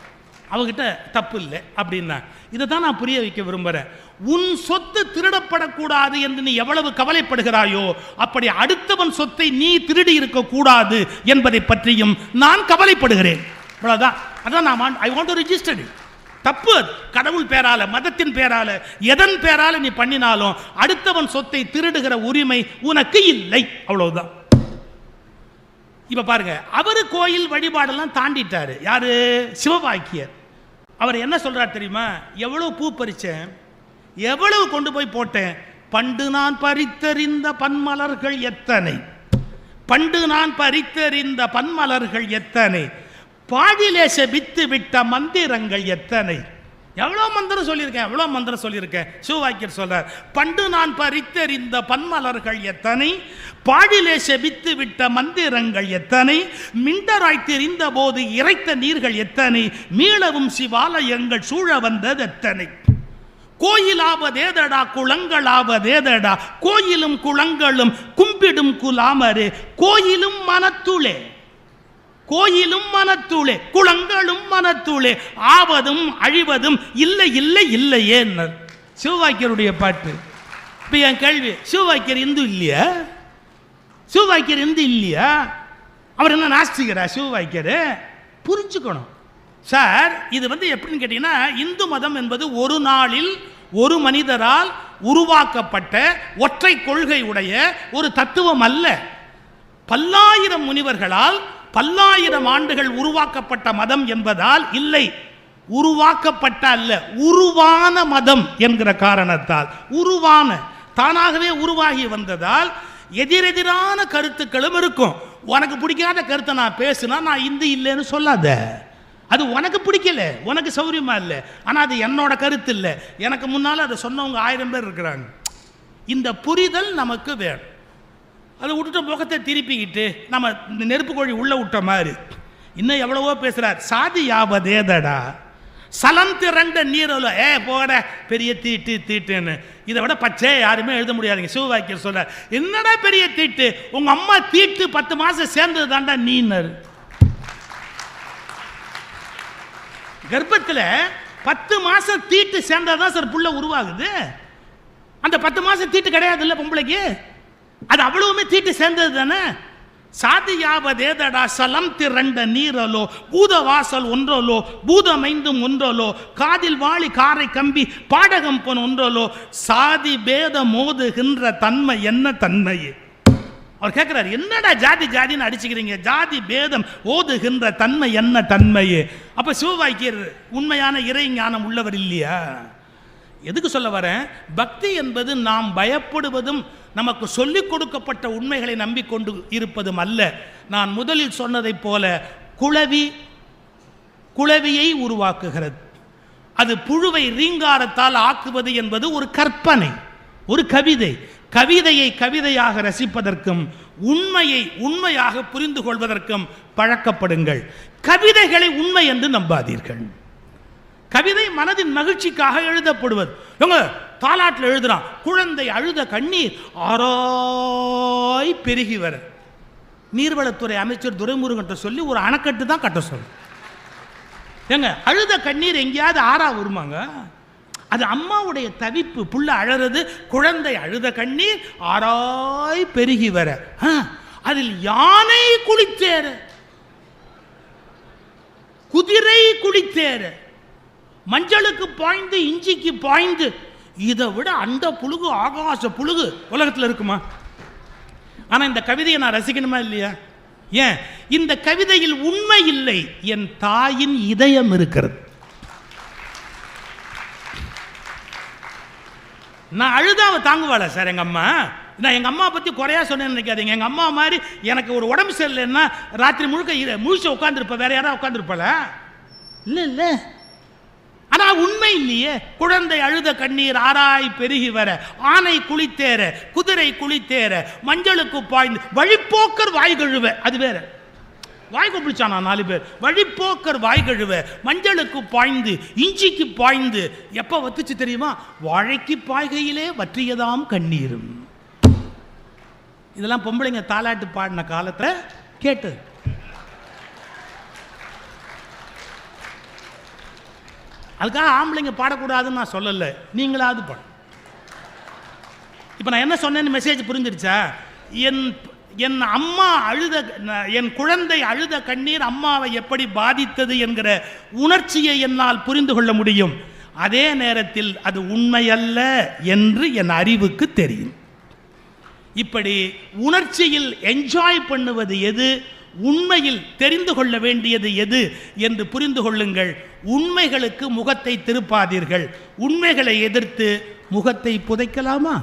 அவகிட்ட தப்பு இல்லை அப்படின்னா. இதை தான் நான் புரிய வைக்க விரும்புகிறேன். உன் சொத்து திருடப்படக்கூடாது என்று நீ எவ்வளவு கவலைப்படுகிறாயோ அப்படி அடுத்தவன் சொத்தை நீ திருடி இருக்கக்கூடாது என்பதை பற்றியும் நான் கவலைப்படுகிறேன். அவ்வளோதான். அதான் நான் ஐ வாண்ட் டு ரிஜிஸ்டர். தப்பு கடவுள் பேரால, மதத்தின் பேரால, எதன் பேரால நீ பண்ணினாலும் அடுத்தவன் சொத்தை திருடுகிற உரிமை உனக்கு இல்லை. அவ்வளவுதான். இப்ப பாருங்க, அவரு கோயில் வழிபாடெல்லாம் தாண்டிட்டாரு. யாரு? சிவபாக்கியர். அவர் என்ன சொல்றார் தெரியுமா? எவ்வளவு பூ பறிச்சேன், எவ்வளவு கொண்டு போய் போட்டேன், பண்டு நான் பறித்தறிந்த பன்மலர்கள் எத்தனை, பண்டு நான் பறித்தறிந்த பன்மலர்கள் எத்தனை, பாடிலே செபித்து விட்ட மந்திரங்கள் எத்தனை. எவ்வளோ மந்திரம் சொல்லியிருக்கேன். சிவவாக்கியர் சொல்றார், பண்டு நான் பறித்தறிந்த பன்மலர்கள் எத்தனை, பாடிலே செபித்து விட்ட மந்திரங்கள் எத்தனை, மிண்டராய் தெரிந்த போது இறைத்த நீர்கள் எத்தனை, மீளவும் சிவாலயங்கள் சூழ வந்தது எத்தனை. கோயிலாவதேதடா குளங்களாவதேதடா, கோயிலும் குளங்களும் கும்பிடும் குலாமரே, கோயிலும் மனத்துளே, கோயிலும் மனத்துளே, குளங்களும் மனத்துளே, ஆவதும் அழிவதும் இல்லை இல்லை இல்லையே. சிவவாக்கியருடைய பாட்டு. இப்போ என் கேள்வி, சிவவாக்கியர் இந்து இல்லையா? சிவவாக்கியர் இந்து இல்லையா? அவர் என்ன நாஸ்திகரா சிவவாக்கியர்? புரிஞ்சுக்கணும் சார். இது எப்படின்னு கேட்டீங்கன்னா, இந்து மதம் என்பது ஒரு நாளில் ஒரு மனிதரால் உருவாக்கப்பட்ட ஒற்றை கொள்கை உடைய ஒரு தத்துவம் அல்ல. பல்லாயிரம் முனிவர்களால் பல்லாயிரம் ஆண்டுகள் உருவாக்கப்பட்ட மதம் என்பதால் இல்லை. உருவாக்கப்பட்ட அல்ல, உருவான மதம் என்கிற காரணத்தால். உருவான தானாகவே உருவாகி வந்ததால் எதிரெதிரான கருத்துக்களும் இருக்கும். உனக்கு பிடிக்காத கருத்தை நான் பேசுனா நான் இந்து இல்லைன்னு சொல்லாத. அது உனக்கு பிடிக்கல, உனக்கு சௌரியமா இல்லை, ஆனால் அது என்னோட கருத்து இல்லை. எனக்கு முன்னால் அதை சொன்னவங்க 1000 பேர் இருக்கிறாங்க. இந்த புரிதல் நமக்கு வேணும். அதை விட்டுட்டு முகத்தை திருப்பிக்கிட்டு நம்ம நெருப்பு கோழி உள்ள விட்ட மாதிரி இன்னும் எவ்வளவோ பேசுறார். சாதி யாவதேதடா சலம் திரண்ட நீரல போட பெரிய தீட்டு தீட்டுன்னு. இதை விட பச்சை யாருமே எழுத முடியாதுங்க. சிவவாக்கியர் சொல்ற, என்னடா பெரிய தீட்டு, உங்க அம்மா தீட்டு 10 மாசம் சேர்ந்தது தாண்டா நீனர். கர்ப்பத்தில் 10 மாசம் தீட்டு சேர்ந்தாதான் சார் புள்ள உருவாகுது. அந்த 10 மாசம் தீட்டு கிடையாது இல்லை பொம்பளைக்கு, அது அவ்வளவுமே தீட்டு சேர்ந்தது தானே. சாதியாவதேதடா சலம் திரண்ட நீரலோ பூதவாசல் ஒன்றலோ பூதமைந்தும் ஒன்றலோ காதில் வாளி காரை கம்பி பாடகம் பொன் ஒன்றலோ சாதி பேத மோதுகின்ற தன்மை என்ன தன்மையே. அவர் கேட்கிறார், என்னடா ஜாதி ஜாதின்னு அடிச்சுக்கிறீங்க, ஜாதி பேதம் ஓதுகின்ற தன்மை என்ன தன்மையே. அப்ப சிவவாக்கியர் உண்மையான இறை ஞானம் உள்ளவர் இல்லையா? எதுக்கு சொல்ல வரேன்? பக்தி என்பது நாம் பயப்படுவதும் நமக்கு சொல்லிக் கொடுக்கப்பட்ட உண்மைகளை நம்பிக்கொண்டு இருப்பதும் அல்ல. நான் முதலில் சொன்னதைப் போல குளவியை உருவாக்குகிறது. அது புழுவை ரீங்காரத்தால் ஆக்குவது என்பது ஒரு கற்பனை, ஒரு கவிதை. கவிதையை கவிதையாக ரசிப்பதற்கும் உண்மையை உண்மையாக புரிந்து கொள்வதற்கும் பழக்கப்படுங்கள். கவிதைகளை உண்மை என்று நம்பாதீர்கள். கவிதை மனதின் மகிழ்ச்சிக்காக எழுதப்படுவது. தாலாட்டில் எழுதுறான், குழந்தை அழுத கண்ணீர் ஆராய் பெருகி வர. நீர்வளத்துறை அமைச்சர் துரைமுருகன் சொல்லி ஒரு அணைக்கட்டு தான் கட்ட சொல்லு. அழுத கண்ணீர் எங்கேயாவது ஆறா வருமாங்க? அது அம்மாவுடைய தவிப்பு. புள்ள அழறது, குழந்தை அழுத கண்ணீர் ஆராய் பெருகி வர. அதில் யானை குளித்தேற, குதிரை குளித்தேற, மஞ்சளுக்கு பாய்ந்து இஞ்சிக்கு பாய்ந்து, இதை விட அந்த புழுகு ஆகாச புழுகு உலகத்தில் இருக்குமா? ஆனா இந்த கவிதையை நான் ரசிக்கணுமா இல்லையா? ஏன்? இந்த கவிதையில் உண்மை இல்லை, என் தாயின் இதயம் இருக்கிறது. நான் அழுதாவை தாங்குவாள சார் எங்க அம்மா? நான் எங்க அம்மா பத்தி குறையா சொன்னேன்னு நினைக்காதீங்க. எங்க அம்மா மாதிரி எனக்கு ஒரு உடம்பு சரியில்லைன்னா ராத்திரி முழுக்க முழிச்சு உட்காந்துருப்ப, வேற யாராவது உட்காந்துருப்பல? இல்ல இல்ல. ஆனா உண்மை இல்லையே. குழந்தை அழுத கண்ணீர் ஆராய் பெருகி வர, ஆனை குளித்தேற, குதிரை குளித்தேற, மஞ்சளுக்கு பாய்ந்து, வழிப்போக்கர் வாய் கழுவ. அது வேற, வாய் கொப்பிடிச்சானா 4 பேர். வழிப்போக்கர் வாய் கழுவ, மஞ்சளுக்கு பாய்ந்து இஞ்சிக்கு பாய்ந்து. எப்ப வத்துச்சு தெரியுமா? வாழைக்கு பாய்கையிலே வற்றியதாம் கண்ணீரும். இதெல்லாம் பொம்பளைங்க தாலாட்டு பாடின காலத்தை கேட்டு. அதுக்காக ஆம்பளைங்க பாடக்கூடாதுன்னு நான் சொல்லலை, நீங்களாவது பாட. இப்போ நான் என்ன சொன்னேன்னு மெசேஜ் புரிஞ்சிருச்சா? என் அம்மா அழுத, என் குழந்தை அழுத கண்ணீர் அம்மாவை எப்படி பாதித்தது என்கிற உணர்ச்சியை என்னால் புரிந்து கொள்ள முடியும். அதே நேரத்தில் அது உண்மையல்ல என்று என் அறிவுக்கு தெரியும். இப்படி உணர்ச்சியில் என்ஜாய் பண்ணுவது எது, உண்மையில் தெரிந்து கொள்ள வேண்டியது எது என்று புரிந்து கொள்ளுங்கள். உண்மைகளுக்கு முகத்தை திருப்பாதீர்கள். உண்மைகளை எதிர்த்து முகத்தை புதைக்கலாமா?